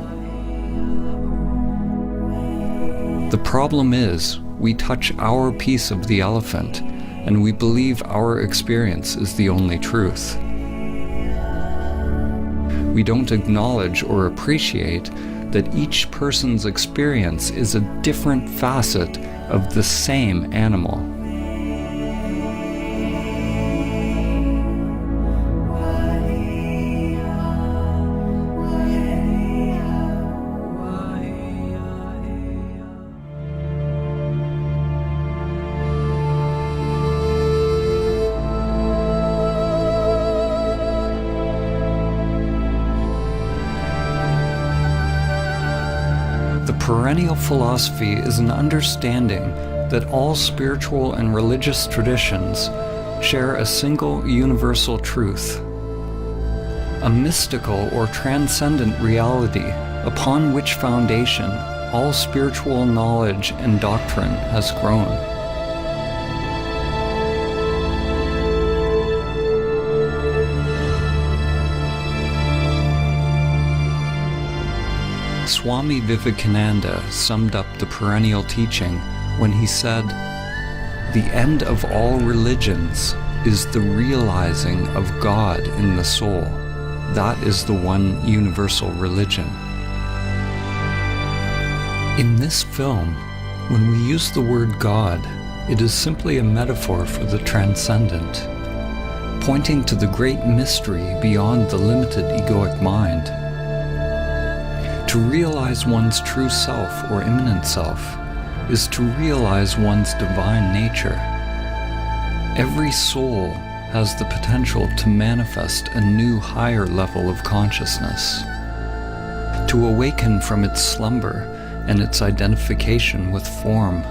The problem is, we touch our piece of the elephant, and we believe our experience is the only truth. We don't acknowledge or appreciate that each person's experience is a different facet of the same animal. Perennial philosophy is an understanding that all spiritual and religious traditions share a single universal truth, a mystical or transcendent reality upon which foundation all spiritual knowledge and doctrine has grown. Swami Vivekananda summed up the perennial teaching when he said, "The end of all religions is the realizing of God in the soul. That is the one universal religion." In this film, when we use the word God, it is simply a metaphor for the transcendent, pointing to the great mystery beyond the limited egoic mind. To realize one's true self or immanent self is to realize one's divine nature. Every soul has the potential to manifest a new higher level of consciousness, to awaken from its slumber and its identification with form.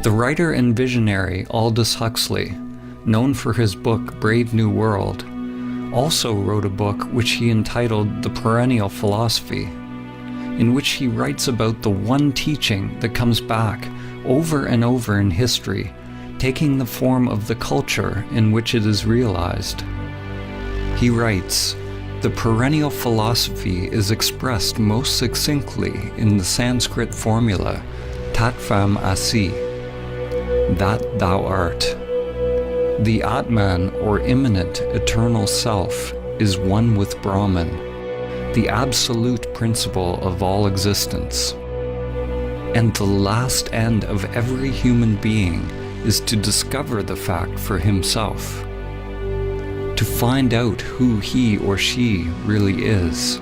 The writer and visionary Aldous Huxley, known for his book Brave New World, also wrote a book which he entitled The Perennial Philosophy, in which he writes about the one teaching that comes back over and over in history, taking the form of the culture in which it is realized. He writes, "The perennial philosophy is expressed most succinctly in the Sanskrit formula, Tat Tvam Asi, that thou art. The Atman, or immanent eternal self, is one with Brahman, the absolute principle of all existence. And the last end of every human being is to discover the fact for himself, to find out who he or she really is."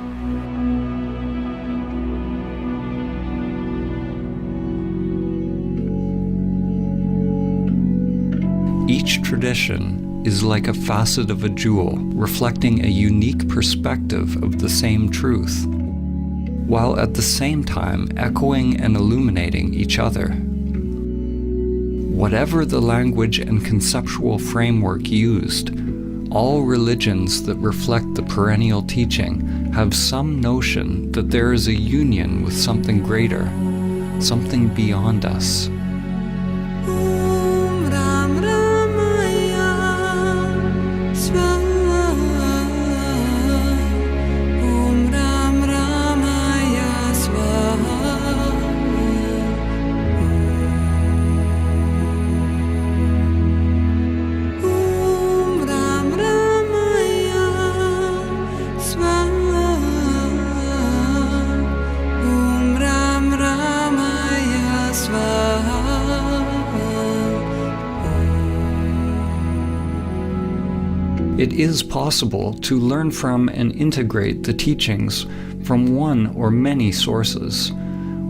Each tradition is like a facet of a jewel, reflecting a unique perspective of the same truth, while at the same time echoing and illuminating each other. Whatever the language and conceptual framework used, all religions that reflect the perennial teaching have some notion that there is a union with something greater, something beyond us. It is possible to learn from and integrate the teachings from one or many sources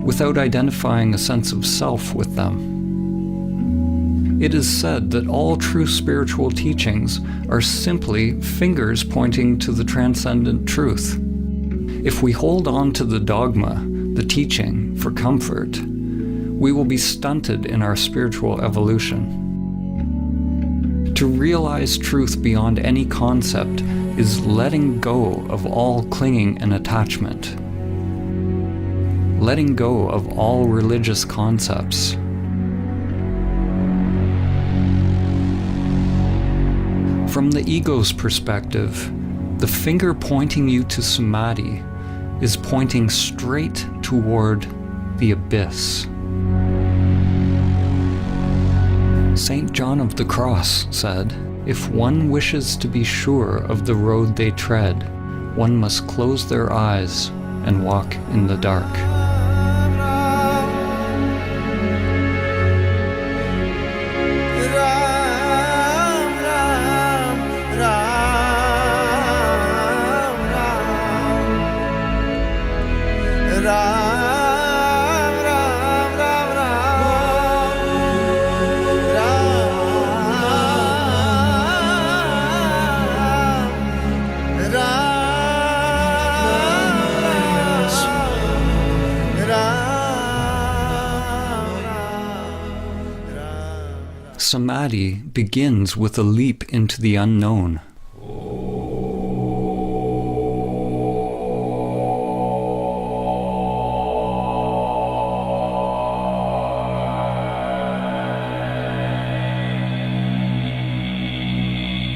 without identifying a sense of self with them. It is said that all true spiritual teachings are simply fingers pointing to the transcendent truth. If we hold on to the dogma, the teaching, for comfort, we will be stunted in our spiritual evolution. To realize truth beyond any concept is letting go of all clinging and attachment. Letting go of all religious concepts. From the ego's perspective, the finger pointing you to Samadhi is pointing straight toward the abyss. St. John of the Cross said, "If one wishes to be sure of the road they tread, one must close their eyes and walk in the dark." Samadhi begins with a leap into the unknown.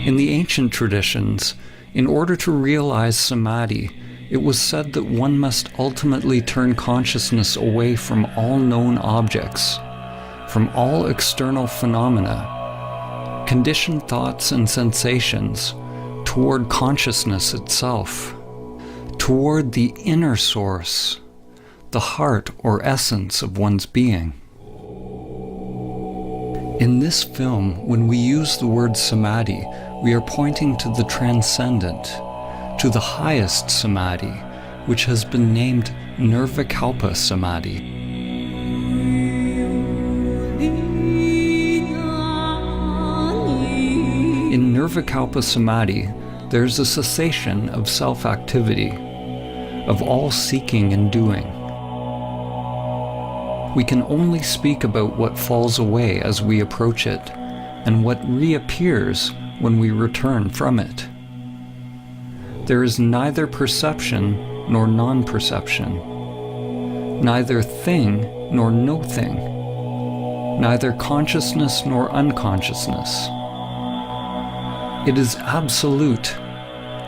In the ancient traditions, in order to realize Samadhi, it was said that one must ultimately turn consciousness away from all known objects, from all external phenomena, conditioned thoughts and sensations, toward consciousness itself, toward the inner source, the heart or essence of one's being. In this film, when we use the word Samadhi, we are pointing to the transcendent, to the highest Samadhi, which has been named Nirvikalpa Samadhi. In Nirvikalpa Samadhi, there's a cessation of self-activity, of all seeking and doing. We can only speak about what falls away as we approach it, and what reappears when we return from it. There is neither perception nor non-perception, neither thing nor no thing, neither consciousness nor unconsciousness. It is absolute,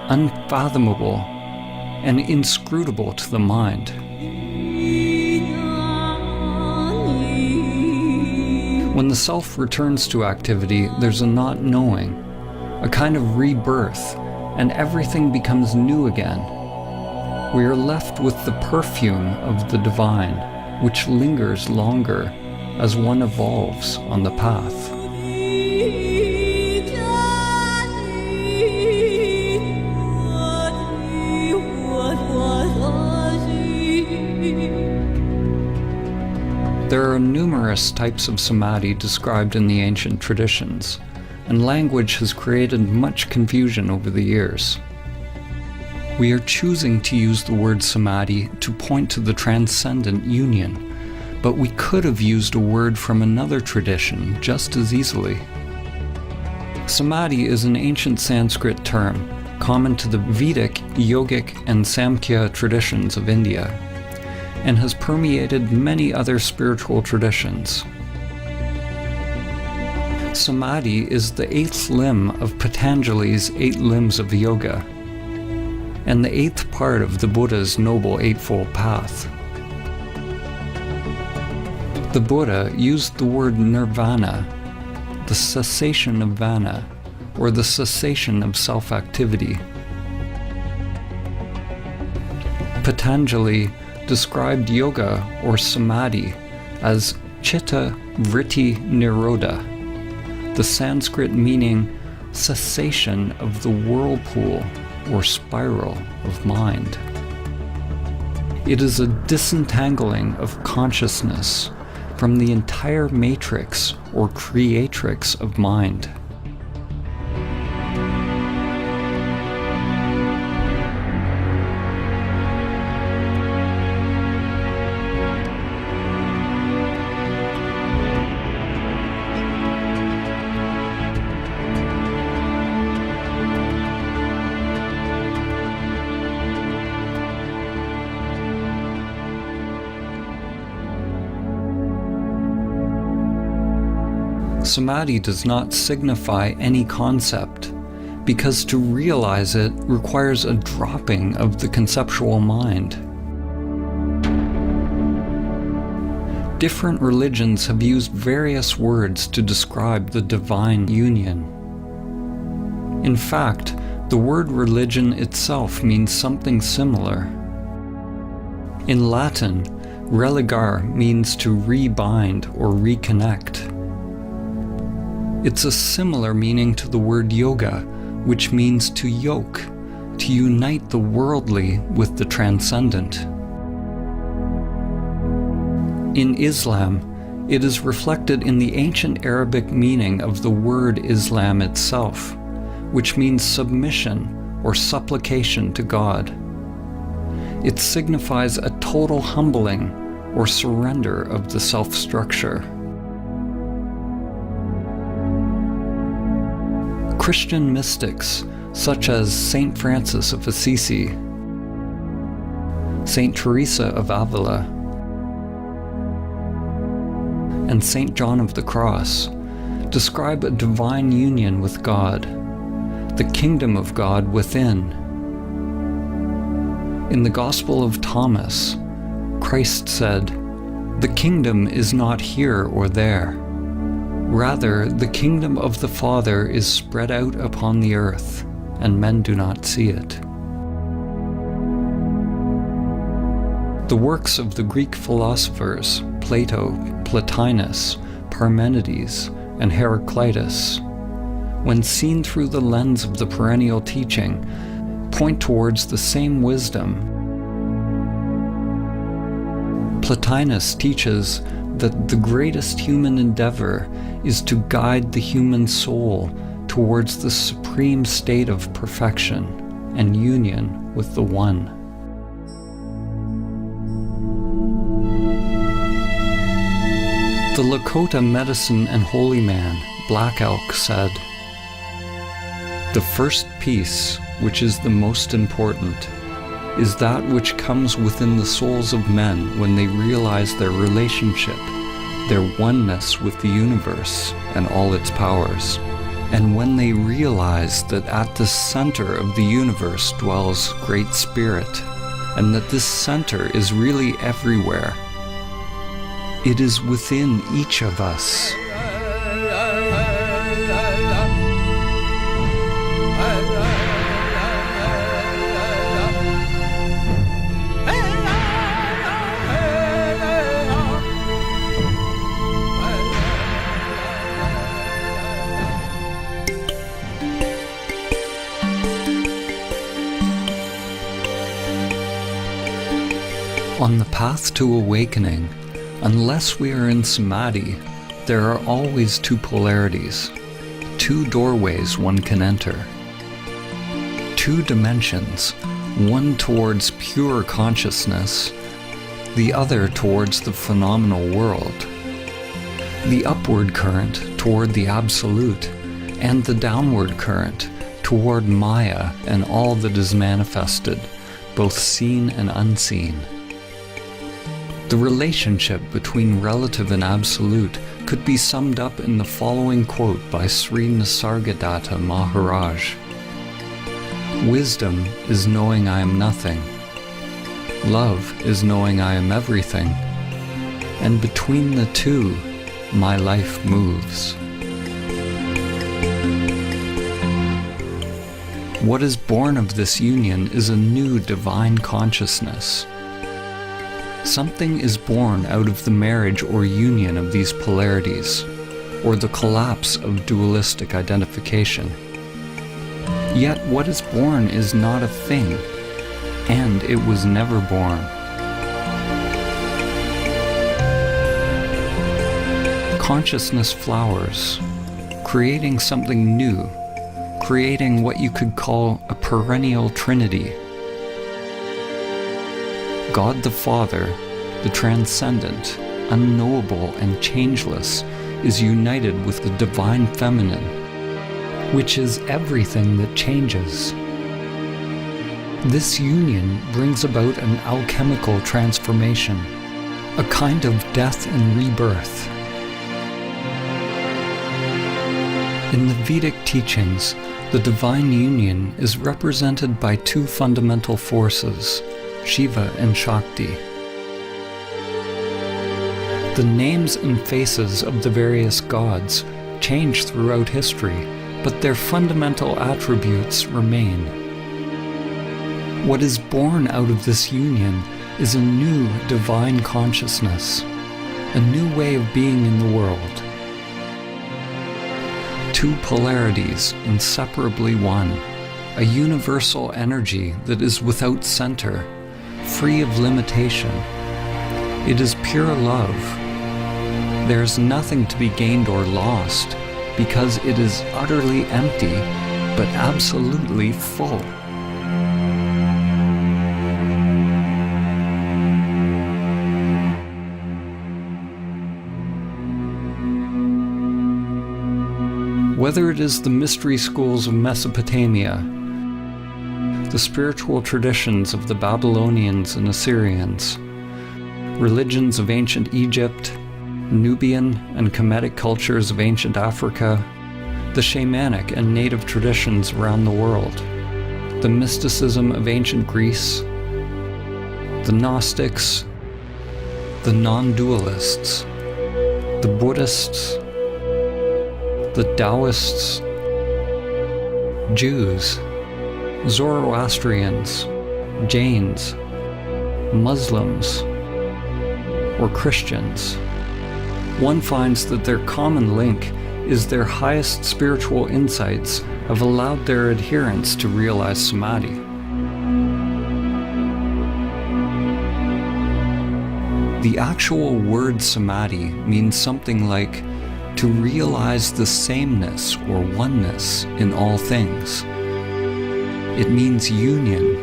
unfathomable, and inscrutable to the mind. When the self returns to activity, there's a not knowing, a kind of rebirth, and everything becomes new again. We are left with the perfume of the divine, which lingers longer as one evolves on the path. There are numerous types of samadhi described in the ancient traditions, and language has created much confusion over the years. We are choosing to use the word samadhi to point to the transcendent union, but we could have used a word from another tradition just as easily. Samadhi is an ancient Sanskrit term, common to the Vedic, Yogic, and Samkhya traditions of India, and has permeated many other spiritual traditions. Samadhi is the 8th limb of Patanjali's 8 limbs of yoga, and the 8th part of the Buddha's Noble Eightfold Path. The Buddha used the word nirvana, the cessation of vana, or the cessation of self-activity. Patanjali described yoga or samadhi as chitta vritti nirodha, the Sanskrit meaning cessation of the whirlpool or spiral of mind. It is a disentangling of consciousness from the entire matrix or creatrix of mind. Samadhi does not signify any concept, because to realize it requires a dropping of the conceptual mind. Different religions have used various words to describe the divine union. In fact, the word religion itself means something similar. In Latin, religare means to rebind or reconnect. It's a similar meaning to the word yoga, which means to yoke, to unite the worldly with the transcendent. In Islam, it is reflected in the ancient Arabic meaning of the word Islam itself, which means submission or supplication to God. It signifies a total humbling or surrender of the self-structure. Christian mystics such as Saint Francis of Assisi, Saint Teresa of Avila, and Saint John of the Cross describe a divine union with God, the kingdom of God within. In the Gospel of Thomas, Christ said, "The kingdom is not here or there. Rather, the kingdom of the Father is spread out upon the earth, and men do not see it." The works of the Greek philosophers, Plato, Plotinus, Parmenides, and Heraclitus, when seen through the lens of the perennial teaching, point towards the same wisdom. Plotinus teaches that the greatest human endeavor is to guide the human soul towards the supreme state of perfection and union with the One. The Lakota medicine and holy man, Black Elk, said, "The first peace, which is the most important, is that which comes within the souls of men when they realize their relationship, their oneness with the universe and all its powers, and when they realize that at the center of the universe dwells Great Spirit, and that this center is really everywhere. It is within each of us." On the path to awakening, unless we are in Samadhi, there are always two polarities, two doorways one can enter. Two dimensions, one towards pure consciousness, the other towards the phenomenal world. The upward current toward the Absolute, and the downward current toward Maya and all that is manifested, both seen and unseen. The relationship between relative and absolute could be summed up in the following quote by Sri Nisargadatta Maharaj. "Wisdom is knowing I am nothing. Love is knowing I am everything. And between the two, my life moves." What is born of this union is a new divine consciousness. Something is born out of the marriage or union of these polarities, or the collapse of dualistic identification, Yet what is born is not a thing, and it was never born. Consciousness flowers, creating something new, creating what you could call a perennial trinity. God the Father, the transcendent, unknowable and changeless, is united with the divine feminine, which is everything that changes. This union brings about an alchemical transformation, a kind of death and rebirth. In the Vedic teachings, the divine union is represented by two fundamental forces, Shiva and Shakti. The names and faces of the various gods change throughout history, but their fundamental attributes remain. What is born out of this union is a new divine consciousness, a new way of being in the world. Two polarities inseparably one, a universal energy that is without center, free of limitation. It is pure love. There is nothing to be gained or lost, because it is utterly empty, but absolutely full. Whether it is the mystery schools of Mesopotamia, the spiritual traditions of the Babylonians and Assyrians, religions of ancient Egypt, Nubian and Kemetic cultures of ancient Africa, the shamanic and native traditions around the world, the mysticism of ancient Greece, the Gnostics, the non-dualists, the Buddhists, the Taoists, Jews, Zoroastrians, Jains, Muslims, or Christians, one finds that their common link is their highest spiritual insights have allowed their adherents to realize Samadhi. The actual word Samadhi means something like to realize the sameness or oneness in all things. It means union.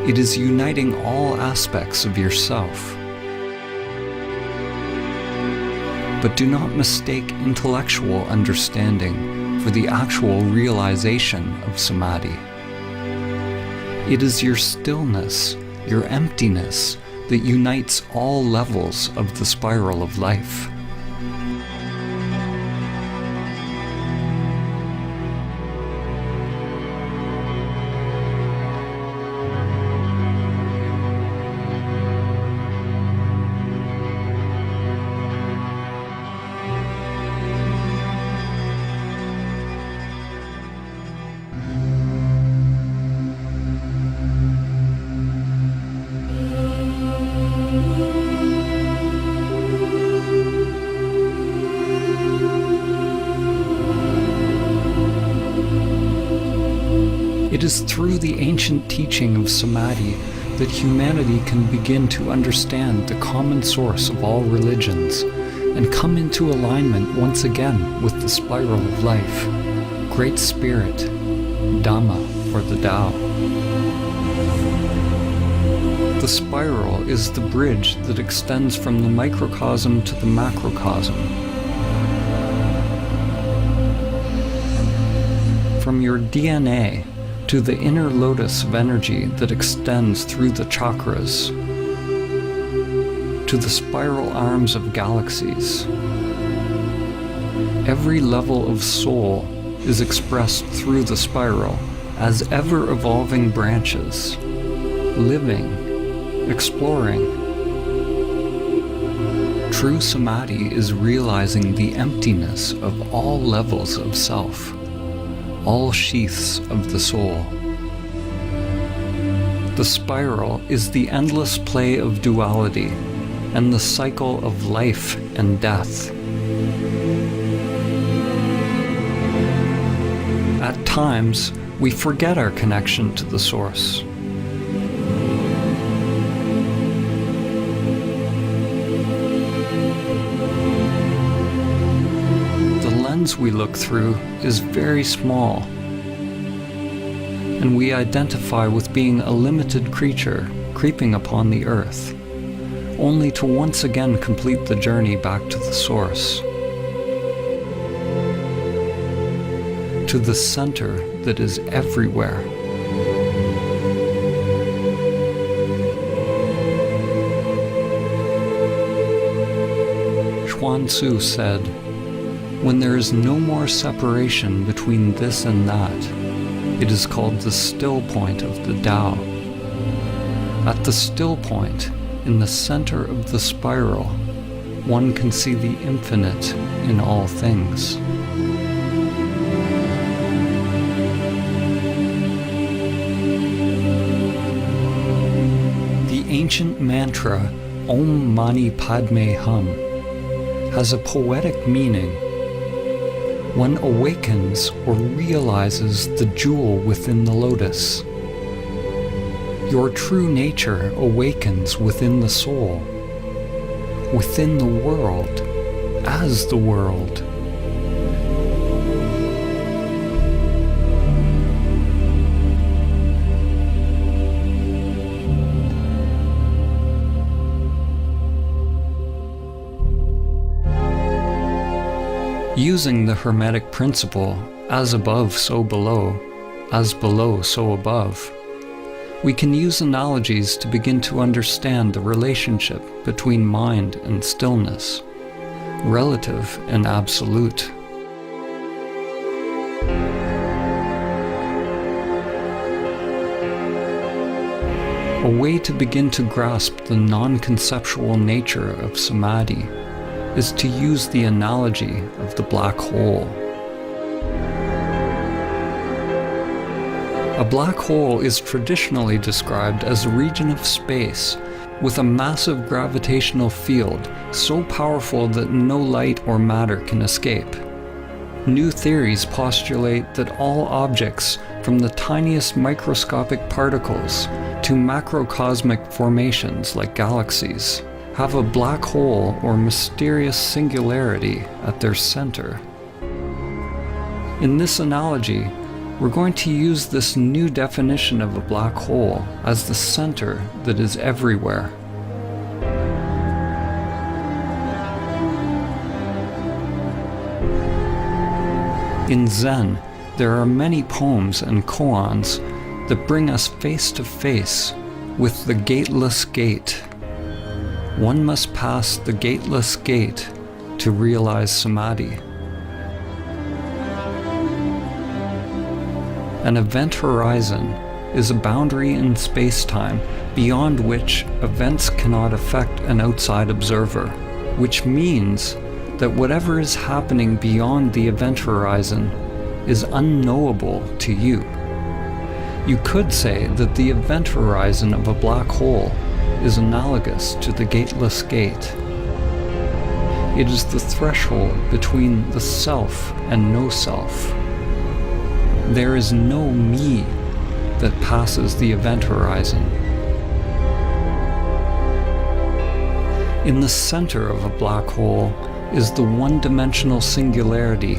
It is uniting all aspects of yourself. But do not mistake intellectual understanding for the actual realization of Samadhi. It is your stillness, your emptiness, that unites all levels of the spiral of life. It is through the ancient teaching of Samadhi that humanity can begin to understand the common source of all religions and come into alignment once again with the spiral of life, Great Spirit, Dhamma, or the Tao. The spiral is the bridge that extends from the microcosm to the macrocosm. From your DNA to the inner lotus of energy that extends through the chakras, to the spiral arms of galaxies. Every level of soul is expressed through the spiral as ever-evolving branches, living, exploring. True Samadhi is realizing the emptiness of all levels of self, all sheaths of the soul. The spiral is the endless play of duality and the cycle of life and death. At times, we forget our connection to the Source. The lens we look through is very small, and we identify with being a limited creature creeping upon the earth, only to once again complete the journey back to the Source, to the center that is everywhere. Chuan Tzu said, "When there is no more separation between this and that, it is called the still point of the Tao." At the still point, in the center of the spiral, one can see the infinite in all things. The ancient mantra Om Mani Padme Hum has a poetic meaning. One awakens or realizes the jewel within the lotus. Your true nature awakens within the soul, within the world, as the world. Using the Hermetic principle, as above, so below, as below, so above, we can use analogies to begin to understand the relationship between mind and stillness, relative and absolute. A way to begin to grasp the non-conceptual nature of Samadhi is to use the analogy of the black hole. A black hole is traditionally described as a region of space with a massive gravitational field so powerful that no light or matter can escape. New theories postulate that all objects, from the tiniest microscopic particles to macrocosmic formations like galaxies, have a black hole or mysterious singularity at their center. In this analogy, we're going to use this new definition of a black hole as the center that is everywhere. In Zen, there are many poems and koans that bring us face to face with the gateless gate. One must pass the gateless gate to realize Samadhi. An event horizon is a boundary in space-time beyond which events cannot affect an outside observer, which means that whatever is happening beyond the event horizon is unknowable to you. You could say that the event horizon of a black hole is analogous to the gateless gate. It is the threshold between the self and no self. There is no me that passes the event horizon. In the center of a black hole is the one-dimensional singularity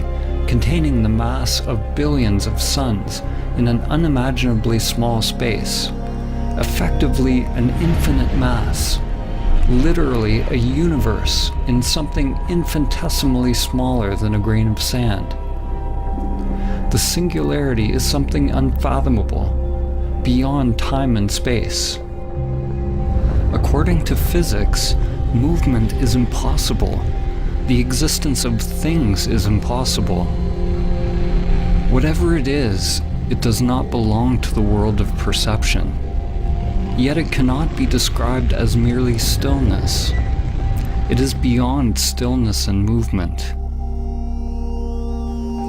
containing the mass of billions of suns in an unimaginably small space, effectively an infinite mass, literally a universe in something infinitesimally smaller than a grain of sand. The singularity is something unfathomable, beyond time and space. According to physics, movement is impossible. The existence of things is impossible. Whatever it is, it does not belong to the world of perception. Yet it cannot be described as merely stillness. It is beyond stillness and movement.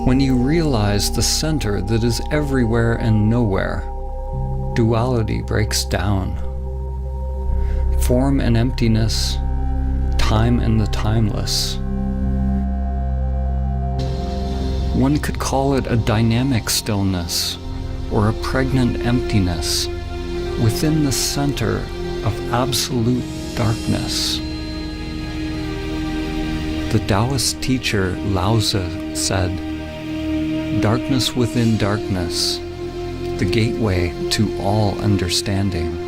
When you realize the center that is everywhere and nowhere, duality breaks down. Form and emptiness, time and the timeless. One could call it a dynamic stillness, or a pregnant emptiness, within the center of absolute darkness. The Taoist teacher Lao Tzu said, "Darkness within darkness, the gateway to all understanding."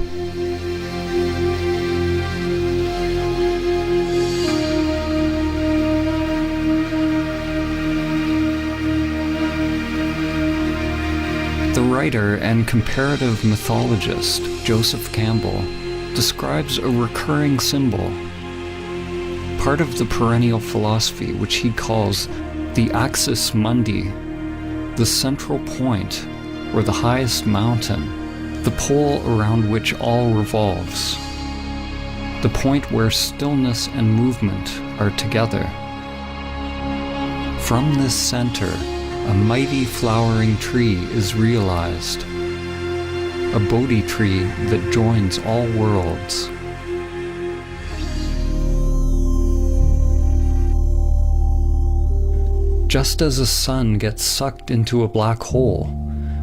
The writer and comparative mythologist Joseph Campbell describes a recurring symbol, part of the perennial philosophy which he calls the axis mundi, the central point, or the highest mountain, the pole around which all revolves, the point where stillness and movement are together. From this center, a mighty flowering tree is realized, a Bodhi tree that joins all worlds. Just as a sun gets sucked into a black hole,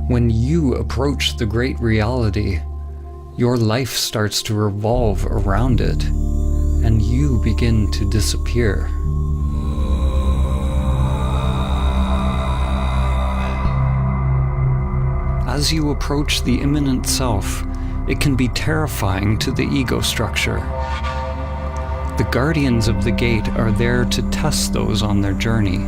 when you approach the great reality, your life starts to revolve around it, and you begin to disappear. As you approach the immanent self, it can be terrifying to the ego structure. The guardians of the gate are there to test those on their journey.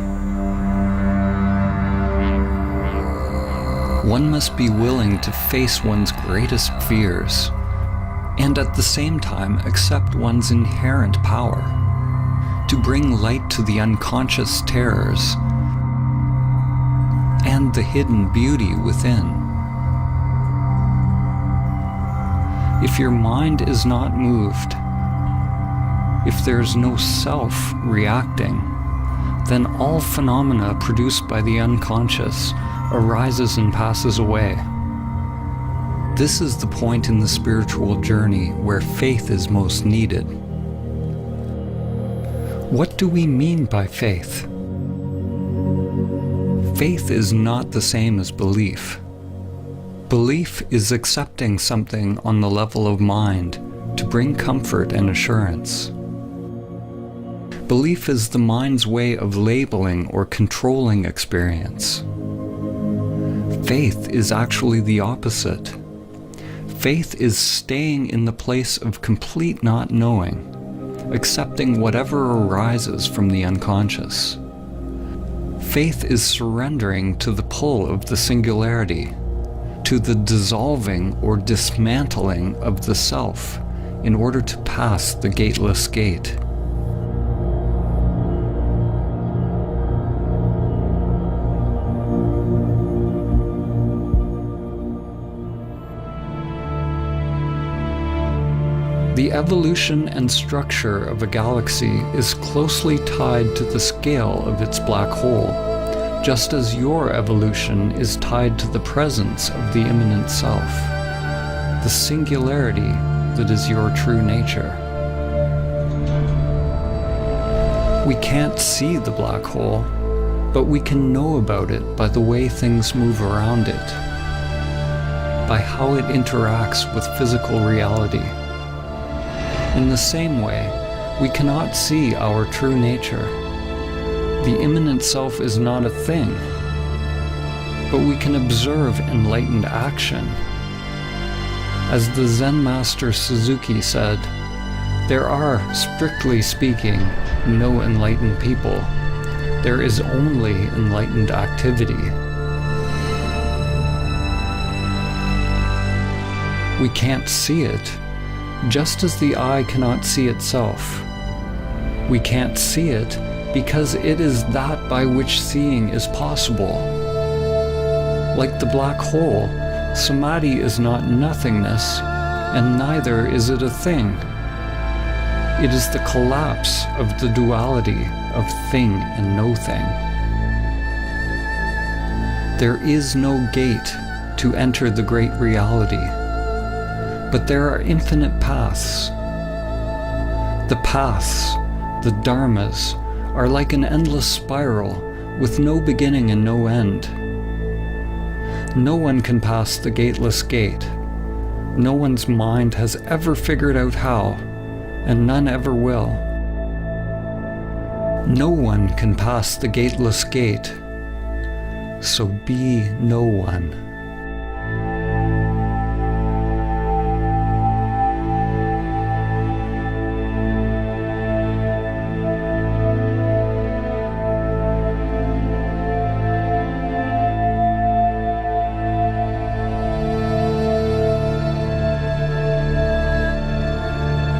One must be willing to face one's greatest fears, and at the same time accept one's inherent power, to bring light to the unconscious terrors and the hidden beauty within. If your mind is not moved, if there's no self reacting, then all phenomena produced by the unconscious arises and passes away. This is the point in the spiritual journey where faith is most needed. What do we mean by faith? Faith is not the same as belief. Belief is accepting something on the level of mind to bring comfort and assurance. Belief is the mind's way of labeling or controlling experience. Faith is actually the opposite. Faith is staying in the place of complete not knowing, accepting whatever arises from the unconscious. Faith is surrendering to the pull of the singularity, to the dissolving or dismantling of the self in order to pass the gateless gate. The evolution and structure of a galaxy is closely tied to the scale of its black hole, just as your evolution is tied to the presence of the immanent self, the singularity that is your true nature. We can't see the black hole, but we can know about it by the way things move around it, by how it interacts with physical reality. In the same way, we cannot see our true nature. The immanent self is not a thing, but we can observe enlightened action. As the Zen master Suzuki said, there are, strictly speaking, no enlightened people. There is only enlightened activity. We can't see it, just as the eye cannot see itself. We can't see it because it is that by which seeing is possible. Like the black hole, Samadhi is not nothingness, and neither is it a thing. It is the collapse of the duality of thing and no thing. There is no gate to enter the great reality, but there are infinite paths. The paths, the dharmas, are like an endless spiral with no beginning and no end. No one can pass the gateless gate. No one's mind has ever figured out how, and none ever will. No one can pass the gateless gate, so be no one.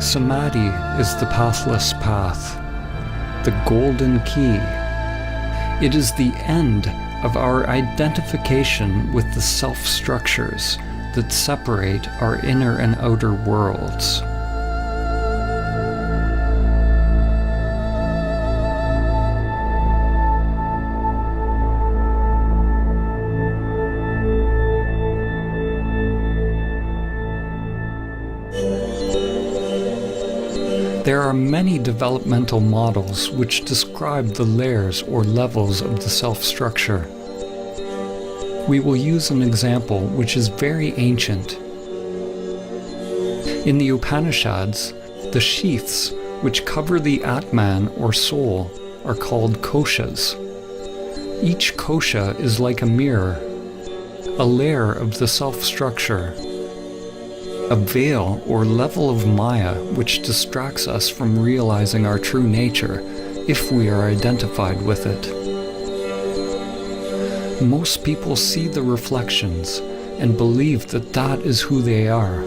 Samadhi is the pathless path, the golden key. It is the end of our identification with the self-structures that separate our inner and outer worlds. There are many developmental models which describe the layers or levels of the self-structure. We will use an example which is very ancient. In the Upanishads, the sheaths which cover the Atman or soul are called koshas. Each kosha is like a mirror, a layer of the self-structure, a veil or level of Maya which distracts us from realizing our true nature if we are identified with it. Most people see the reflections and believe that that is who they are.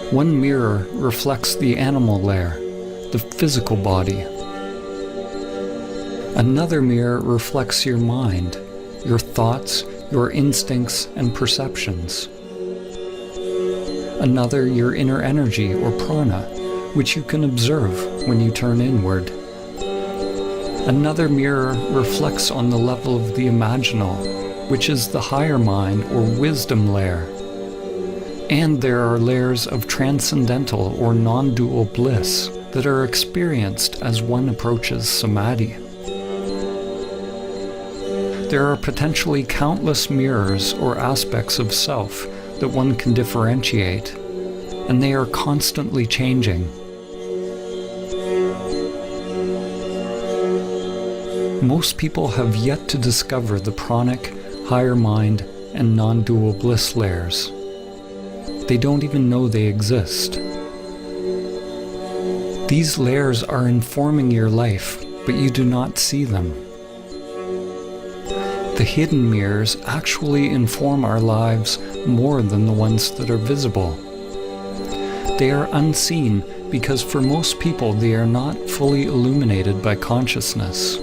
One mirror reflects the animal layer, the physical body. Another mirror reflects your mind, your thoughts, your instincts and perceptions. Another your inner energy or prana, which you can observe when you turn inward. Another mirror reflects on the level of the imaginal, which is the higher mind or wisdom layer. And there are layers of transcendental or non-dual bliss that are experienced as one approaches Samadhi. There are potentially countless mirrors or aspects of self that one can differentiate, and they are constantly changing. Most people have yet to discover the pranic, higher mind, and non-dual bliss layers. They don't even know they exist. These layers are informing your life, but you do not see them. The hidden mirrors actually inform our lives more than the ones that are visible. They are unseen because for most people they are not fully illuminated by consciousness.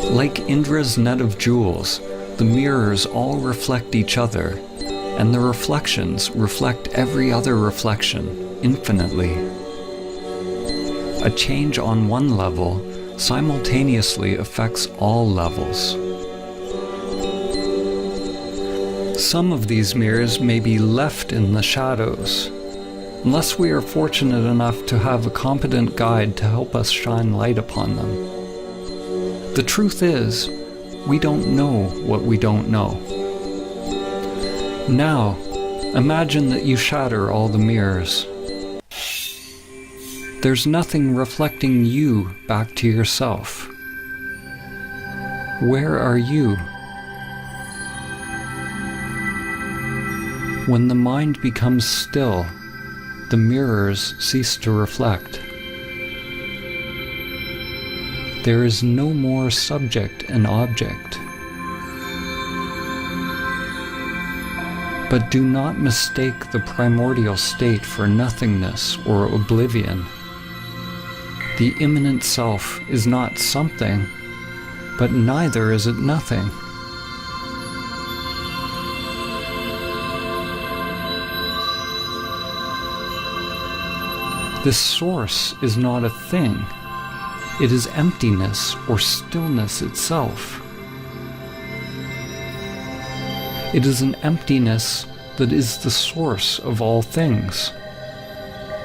Like Indra's net of jewels, the mirrors all reflect each other, and the reflections reflect every other reflection infinitely. A change on one level simultaneously affects all levels. Some of these mirrors may be left in the shadows, unless we are fortunate enough to have a competent guide to help us shine light upon them. The truth is, we don't know what we don't know. Now, imagine that you shatter all the mirrors. There's nothing reflecting you back to yourself. Where are you? When the mind becomes still, the mirrors cease to reflect. There is no more subject and object. But do not mistake the primordial state for nothingness or oblivion. The immanent self is not something, but neither is it nothing. This source is not a thing. It is emptiness or stillness itself. It is an emptiness that is the source of all things.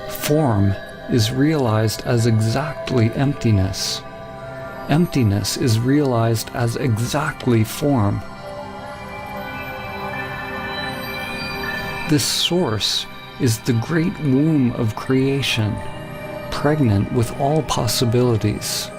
Form is realized as exactly emptiness. Emptiness is realized as exactly form. This source is the great womb of creation, pregnant with all possibilities.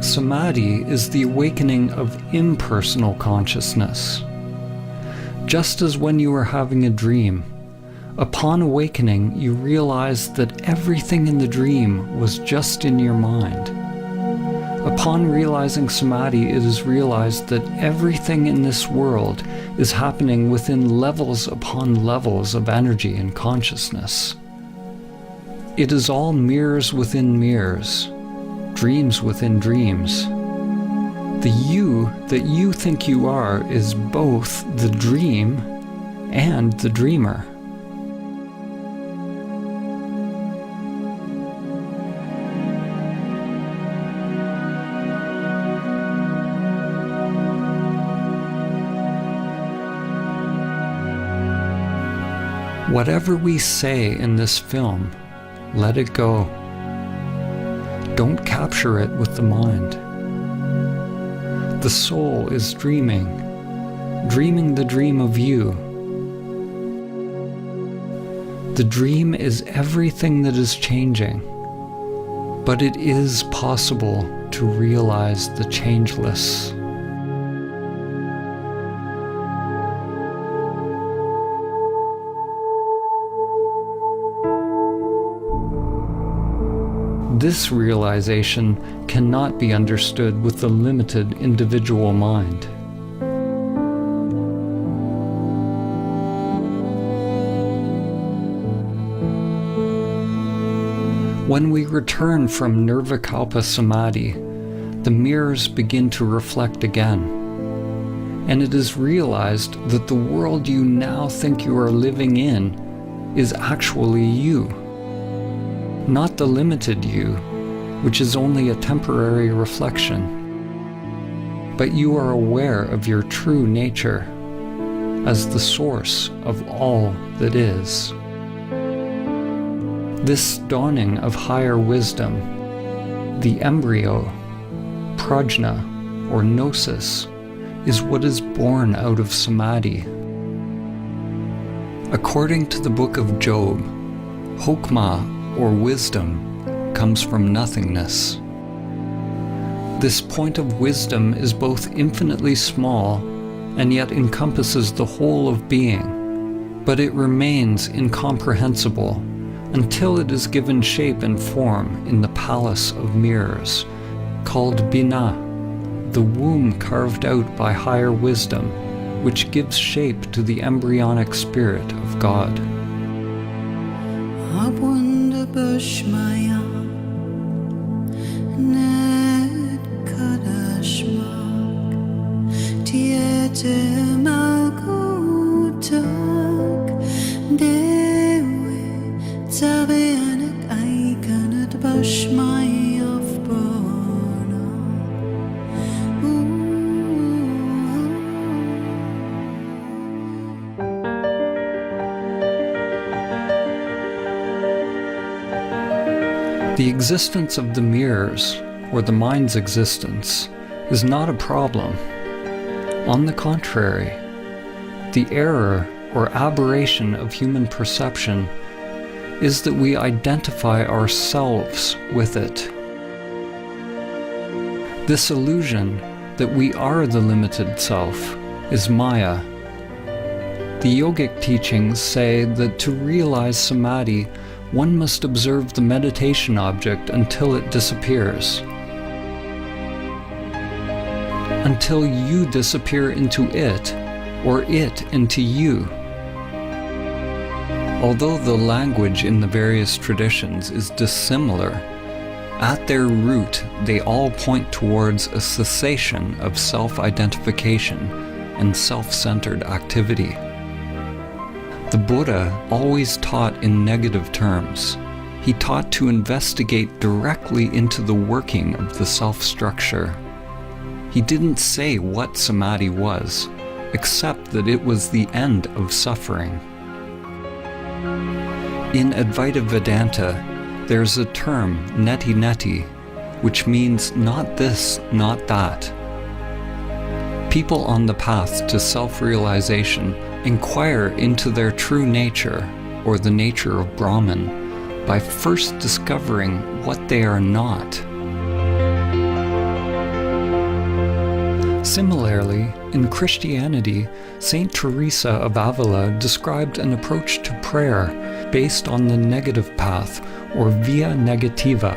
Samadhi is the awakening of impersonal consciousness. Just as when you are having a dream, upon awakening you realize that everything in the dream was just in your mind. Upon realizing Samadhi, it is realized that everything in this world is happening within levels upon levels of energy and consciousness. It is all mirrors within mirrors, dreams within dreams. The you that you think you are is both the dream and the dreamer. Whatever we say in this film, let it go. Don't capture it with the mind. The soul is dreaming the dream of you. The dream is everything that is changing, but it is possible to realize the changeless. This realization cannot be understood with the limited individual mind. When we return from Nirvikalpa Samadhi, the mirrors begin to reflect again, and it is realized that the world you now think you are living in is actually you. Not the limited you, which is only a temporary reflection, but you are aware of your true nature as the source of all that is. This dawning of higher wisdom, the embryo, prajna, or gnosis, is what is born out of Samadhi. According to the book of Job, Hokmah, or wisdom, comes from nothingness. This point of wisdom is both infinitely small and yet encompasses the whole of being, but it remains incomprehensible until it is given shape and form in the palace of mirrors, called Bina, the womb carved out by higher wisdom, which gives shape to the embryonic spirit of God. Bashmaya Ned Kadashmak Tiete Malkutak Dewe Tabeanak Aikanat Bashmaya of Bona. The existence of the mirrors, or the mind's existence, is not a problem. On the contrary, the error or aberration of human perception is that we identify ourselves with it. This illusion that we are the limited self is Maya. The yogic teachings say that to realize Samadhi, one must observe the meditation object until it disappears. Until you disappear into it, or it into you. Although the language in the various traditions is dissimilar, at their root they all point towards a cessation of self-identification and self-centered activity. The Buddha always taught in negative terms. He taught to investigate directly into the working of the self-structure. He didn't say what Samadhi was, except that it was the end of suffering. In Advaita Vedanta, there's a term, neti neti, which means not this, not that. People on the path to self-realization inquire into their true nature, or the nature of Brahman, by first discovering what they are not. Similarly, in Christianity, Saint Teresa of Avila described an approach to prayer based on the negative path, or via negativa,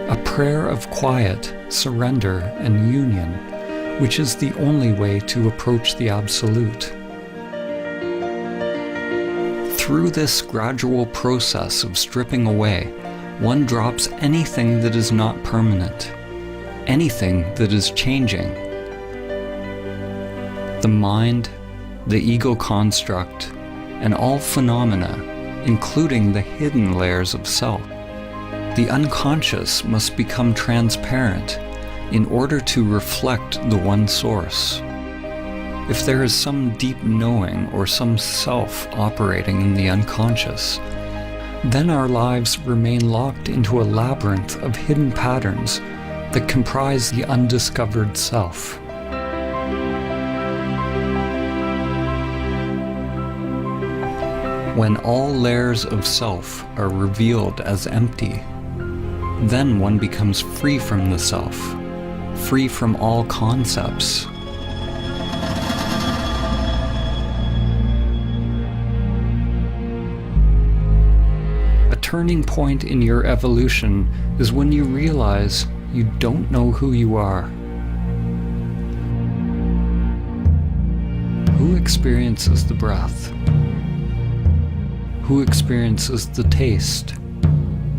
a prayer of quiet, surrender, and union, which is the only way to approach the Absolute. Through this gradual process of stripping away, one drops anything that is not permanent, anything that is changing. The mind, the ego construct, and all phenomena, including the hidden layers of self. The unconscious must become transparent in order to reflect the one source. If there is some deep knowing or some self operating in the unconscious, then our lives remain locked into a labyrinth of hidden patterns that comprise the undiscovered self. When all layers of self are revealed as empty, then one becomes free from the self, free from all concepts. A turning point in your evolution is when you realize you don't know who you are. Who experiences the breath? Who experiences the taste?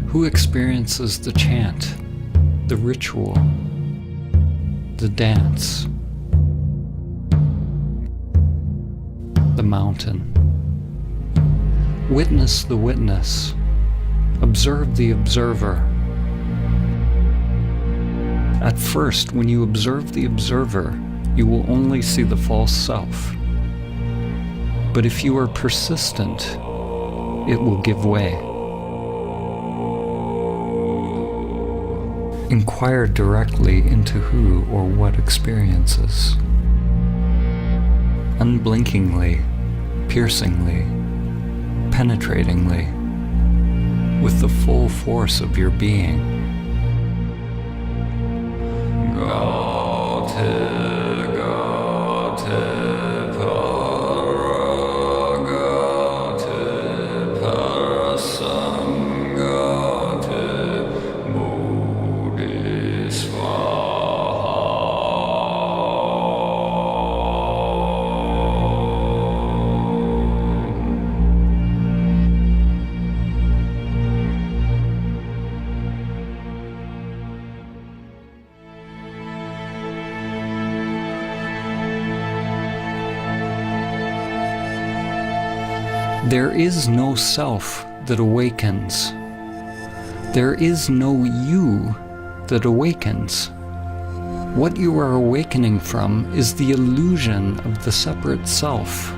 Who experiences the chant, the ritual, the dance, the mountain? Witness the witness. Observe the observer. At first, when you observe the observer, you will only see the false self. But if you are persistent, it will give way. Inquire directly into who or what experiences. Unblinkingly, piercingly, penetratingly, with the full force of your being. There is no self that awakens. There is no you that awakens. What you are awakening from is the illusion of the separate self,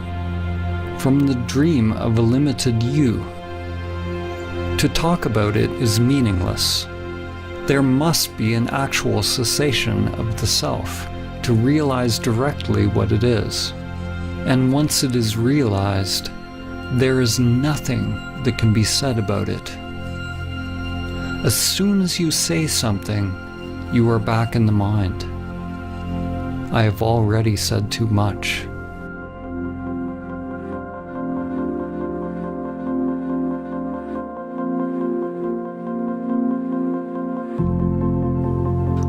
from the dream of a limited you. To talk about it is meaningless. There must be an actual cessation of the self to realize directly what it is. And once it is realized, there is nothing that can be said about it. As soon as you say something, you are back in the mind. I have already said too much.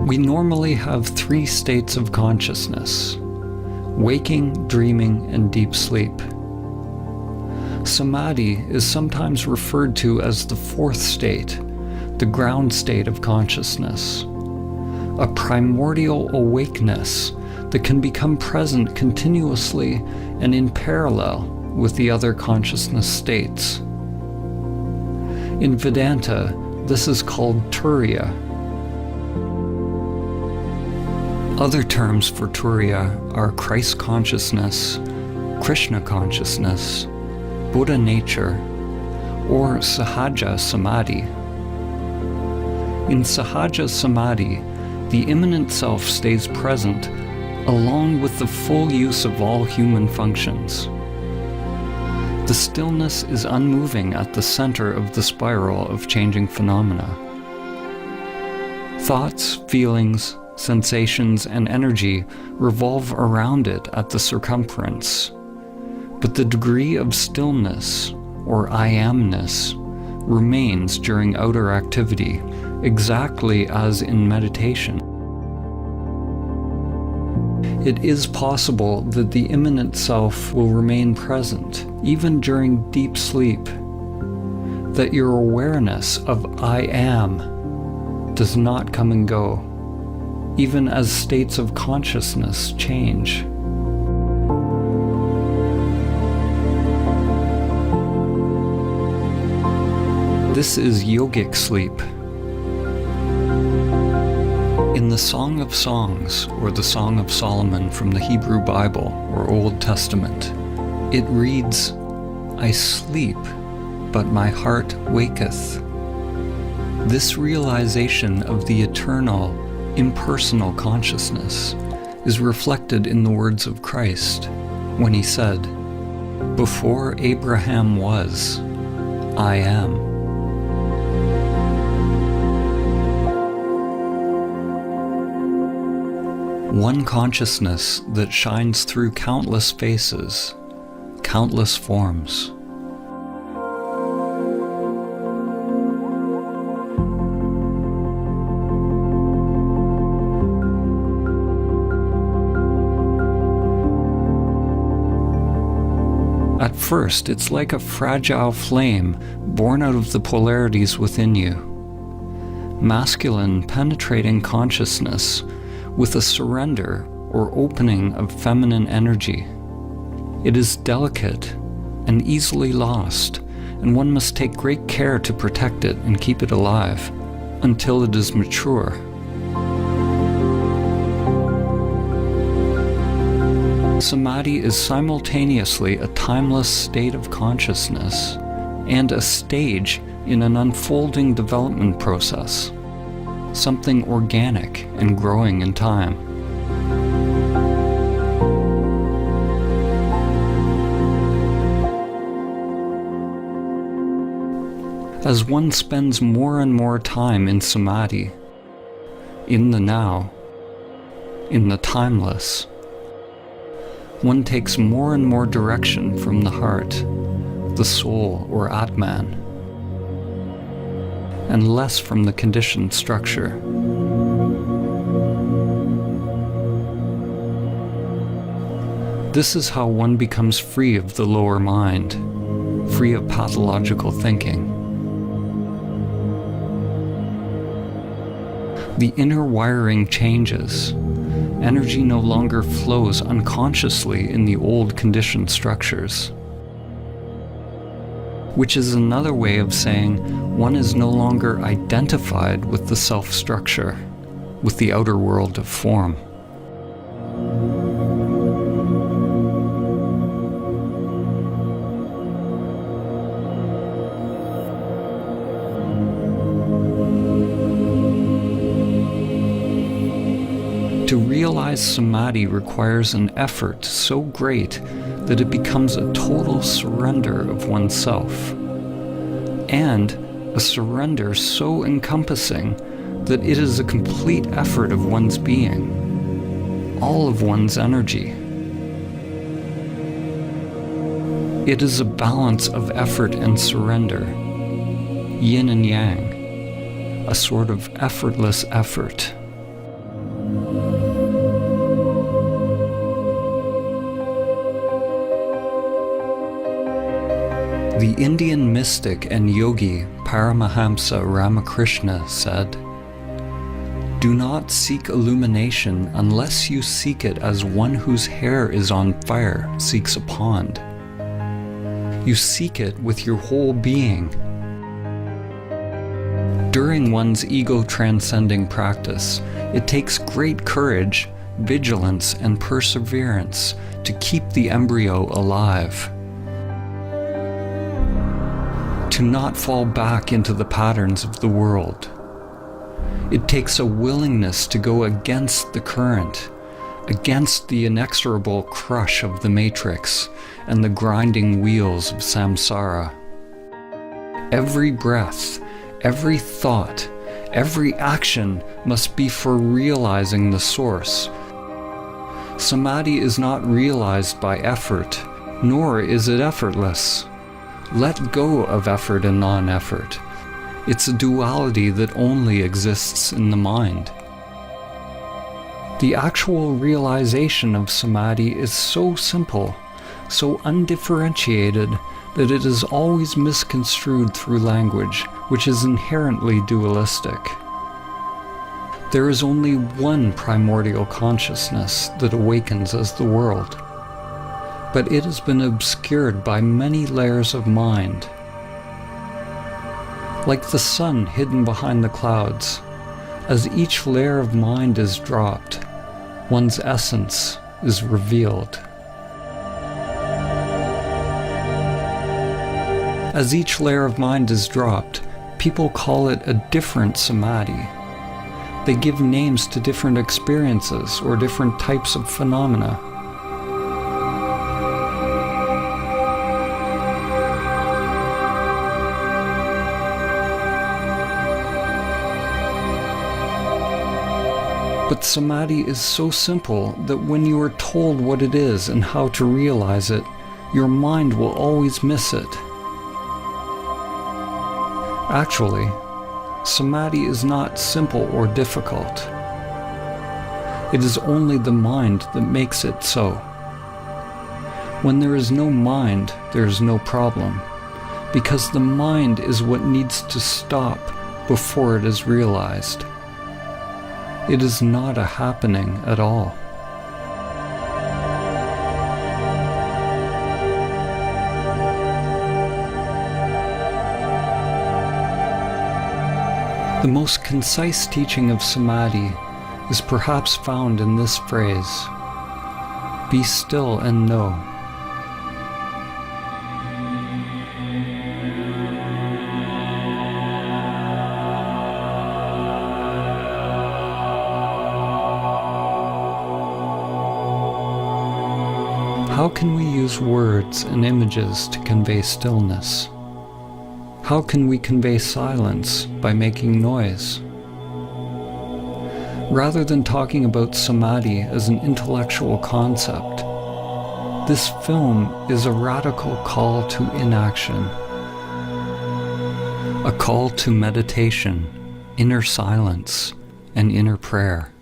We normally have 3 states of consciousness: waking, dreaming, and deep sleep. Samadhi is sometimes referred to as the 4th state, the ground state of consciousness, a primordial awakeness that can become present continuously and in parallel with the other consciousness states. In Vedanta, this is called Turiya. Other terms for Turiya are Christ consciousness, Krishna consciousness, Buddha nature, or Sahaja Samadhi. In Sahaja Samadhi, the immanent self stays present along with the full use of all human functions. The stillness is unmoving at the center of the spiral of changing phenomena. Thoughts, feelings, sensations, and energy revolve around it at the circumference, but the degree of stillness, or I amness, remains during outer activity, exactly as in meditation. It is possible that the immanent self will remain present, even during deep sleep, that your awareness of I am does not come and go, even as states of consciousness change. This is yogic sleep. In the Song of Songs, or the Song of Solomon from the Hebrew Bible or Old Testament, it reads, I sleep, but my heart waketh. This realization of the eternal, impersonal consciousness is reflected in the words of Christ when he said, Before Abraham was, I am. One consciousness that shines through countless faces, countless forms. At first, it's like a fragile flame born out of the polarities within you. Masculine, penetrating consciousness with a surrender or opening of feminine energy. It is delicate and easily lost, and one must take great care to protect it and keep it alive until it is mature. Samadhi is simultaneously a timeless state of consciousness and a stage in an unfolding development process, something organic and growing in time. As one spends more and more time in Samadhi, in the now, in the timeless, one takes more and more direction from the heart, the soul or Atman, and less from the conditioned structure. This is how one becomes free of the lower mind, free of pathological thinking. The inner wiring changes. Energy no longer flows unconsciously in the old conditioned structures, which is another way of saying one is no longer identified with the self-structure, with the outer world of form. To realize Samadhi requires an effort so great that it becomes a total surrender of oneself, and a surrender so encompassing that it is a complete effort of one's being, all of one's energy. It is a balance of effort and surrender, yin and yang, a sort of effortless effort. The Indian mystic and yogi Paramahamsa Ramakrishna said, "Do not seek illumination unless you seek it as one whose hair is on fire seeks a pond. You seek it with your whole being. During one's ego-transcending practice, it takes great courage, vigilance, and perseverance to keep the embryo alive. To not fall back into the patterns of the world. It takes a willingness to go against the current, against the inexorable crush of the matrix and the grinding wheels of samsara. Every breath, every thought, every action must be for realizing the source. Samadhi is not realized by effort, nor is it effortless. Let go of effort and non-effort. It's a duality that only exists in the mind. The actual realization of Samadhi is so simple, so undifferentiated, that it is always misconstrued through language, which is inherently dualistic. There is only one primordial consciousness that awakens as the world, but it has been obscured by many layers of mind. Like the sun hidden behind the clouds, as each layer of mind is dropped, one's essence is revealed. As each layer of mind is dropped, people call it a different samadhi. They give names to different experiences or different types of phenomena. But samadhi is so simple that when you are told what it is and how to realize it, your mind will always miss it. Actually, samadhi is not simple or difficult. It is only the mind that makes it so. When there is no mind, there is no problem, because the mind is what needs to stop before it is realized. It is not a happening at all. The most concise teaching of Samadhi is perhaps found in this phrase, "Be still and know." How can we use words and images to convey stillness? How can we convey silence by making noise? Rather than talking about samadhi as an intellectual concept, this film is a radical call to inaction, a call to meditation, inner silence, and inner prayer,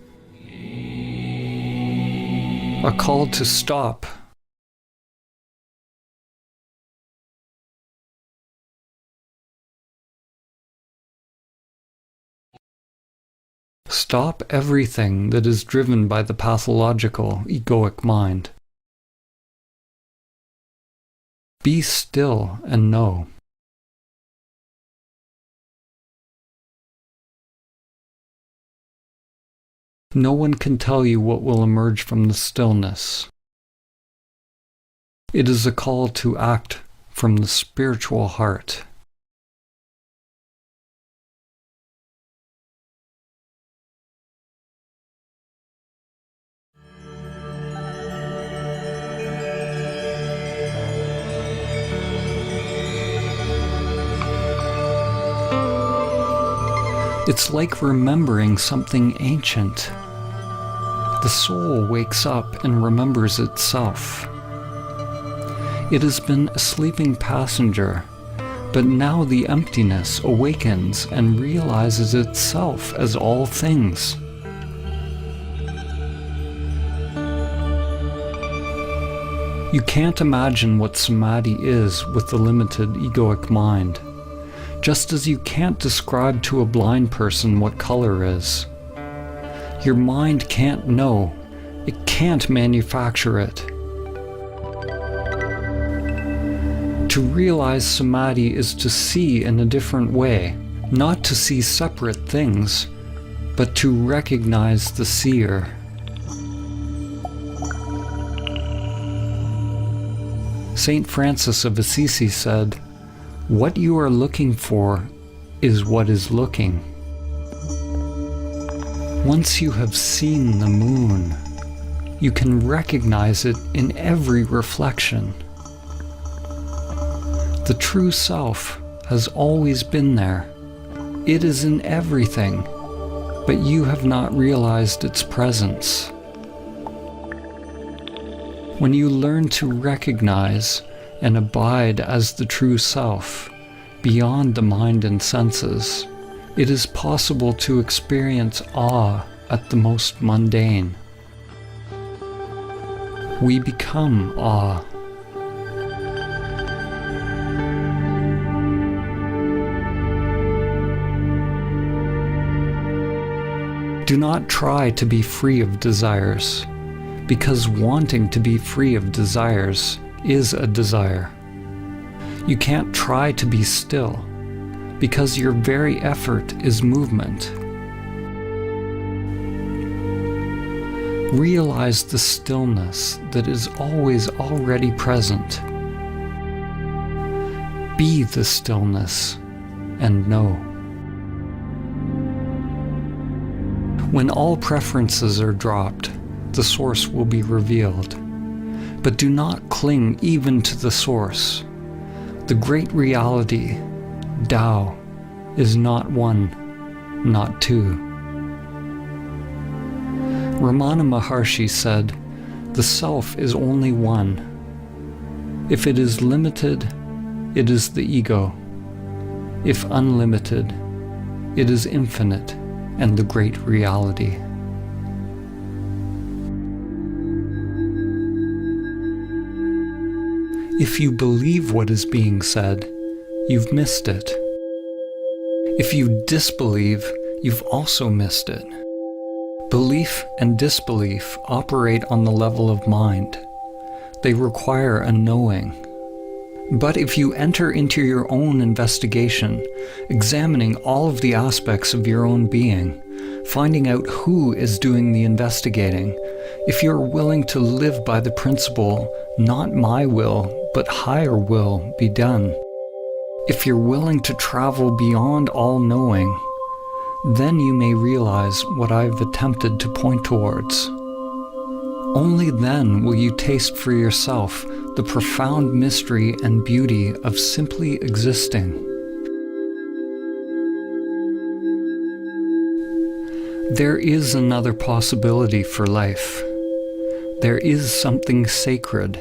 a call to stop. Stop everything that is driven by the pathological, egoic mind. Be still and know. No one can tell you what will emerge from the stillness. It is a call to act from the spiritual heart. It's like remembering something ancient. The soul wakes up and remembers itself. It has been a sleeping passenger, but now the emptiness awakens and realizes itself as all things. You can't imagine what samadhi is with the limited egoic mind. Just as you can't describe to a blind person what color is. Your mind can't know. It can't manufacture it. To realize Samadhi is to see in a different way, not to see separate things, but to recognize the seer. Saint Francis of Assisi said, "What you are looking for is what is looking." Once you have seen the moon, you can recognize it in every reflection. The true self has always been there. It is in everything, but you have not realized its presence. When you learn to recognize and abide as the true self, beyond the mind and senses, it is possible to experience awe at the most mundane. We become awe. Do not try to be free of desires, because wanting to be free of desires is a desire. You can't try to be still, because your very effort is movement. Realize the stillness that is always already present. Be the stillness and know. When all preferences are dropped, the source will be revealed. But do not cling even to the source. The great reality, Tao, is not one, not two. Ramana Maharshi said, "The self is only one. If it is limited, it is the ego. If unlimited, it is infinite and the great reality." If you believe what is being said, you've missed it. If you disbelieve, you've also missed it. Belief and disbelief operate on the level of mind. They require a knowing. But if you enter into your own investigation, examining all of the aspects of your own being, finding out who is doing the investigating, if you're willing to live by the principle, not my will, but higher will be done, if you're willing to travel beyond all knowing, then you may realize what I've attempted to point towards. Only then will you taste for yourself the profound mystery and beauty of simply existing. There is another possibility for life. There is something sacred,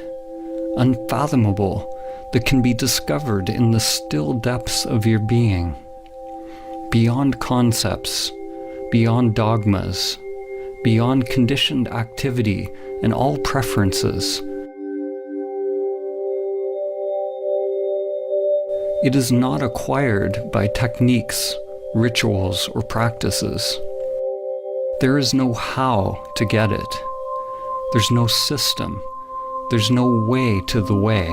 unfathomable, that can be discovered in the still depths of your being, beyond concepts, beyond dogmas, beyond conditioned activity and all preferences. It is not acquired by techniques, rituals, or practices. There is no how to get it. There's no system. There's no way to the way.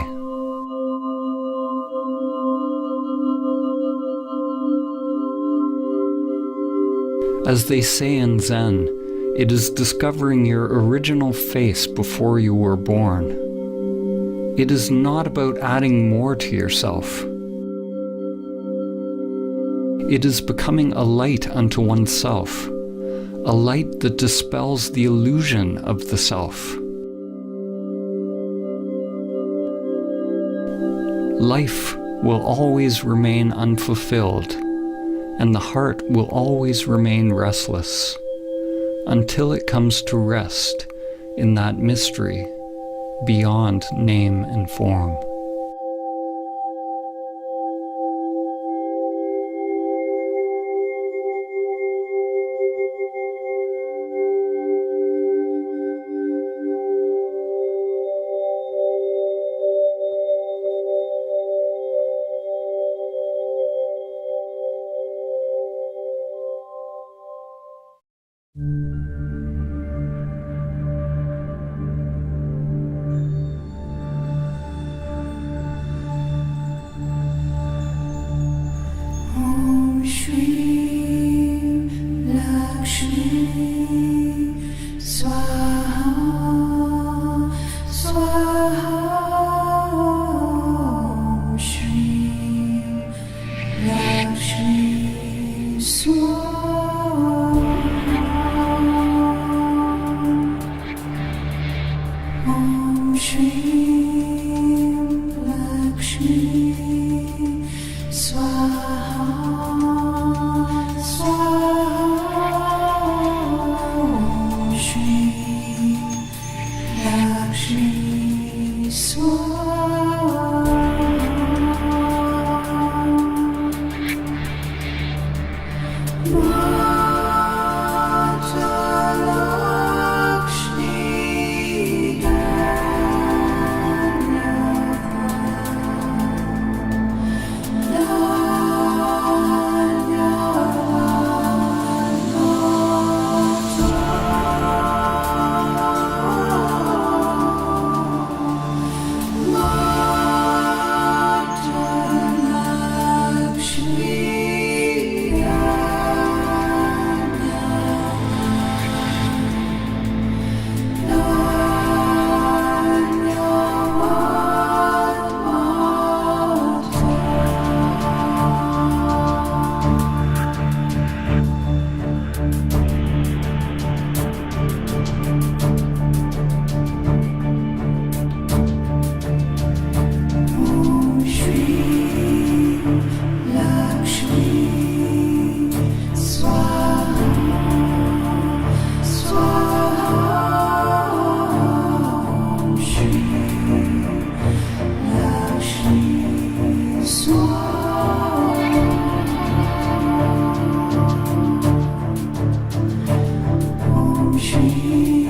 As they say in Zen, it is discovering your original face before you were born. It is not about adding more to yourself. It is becoming a light unto oneself, a light that dispels the illusion of the self. Life will always remain unfulfilled, and the heart will always remain restless, until it comes to rest in that mystery beyond name and form. me.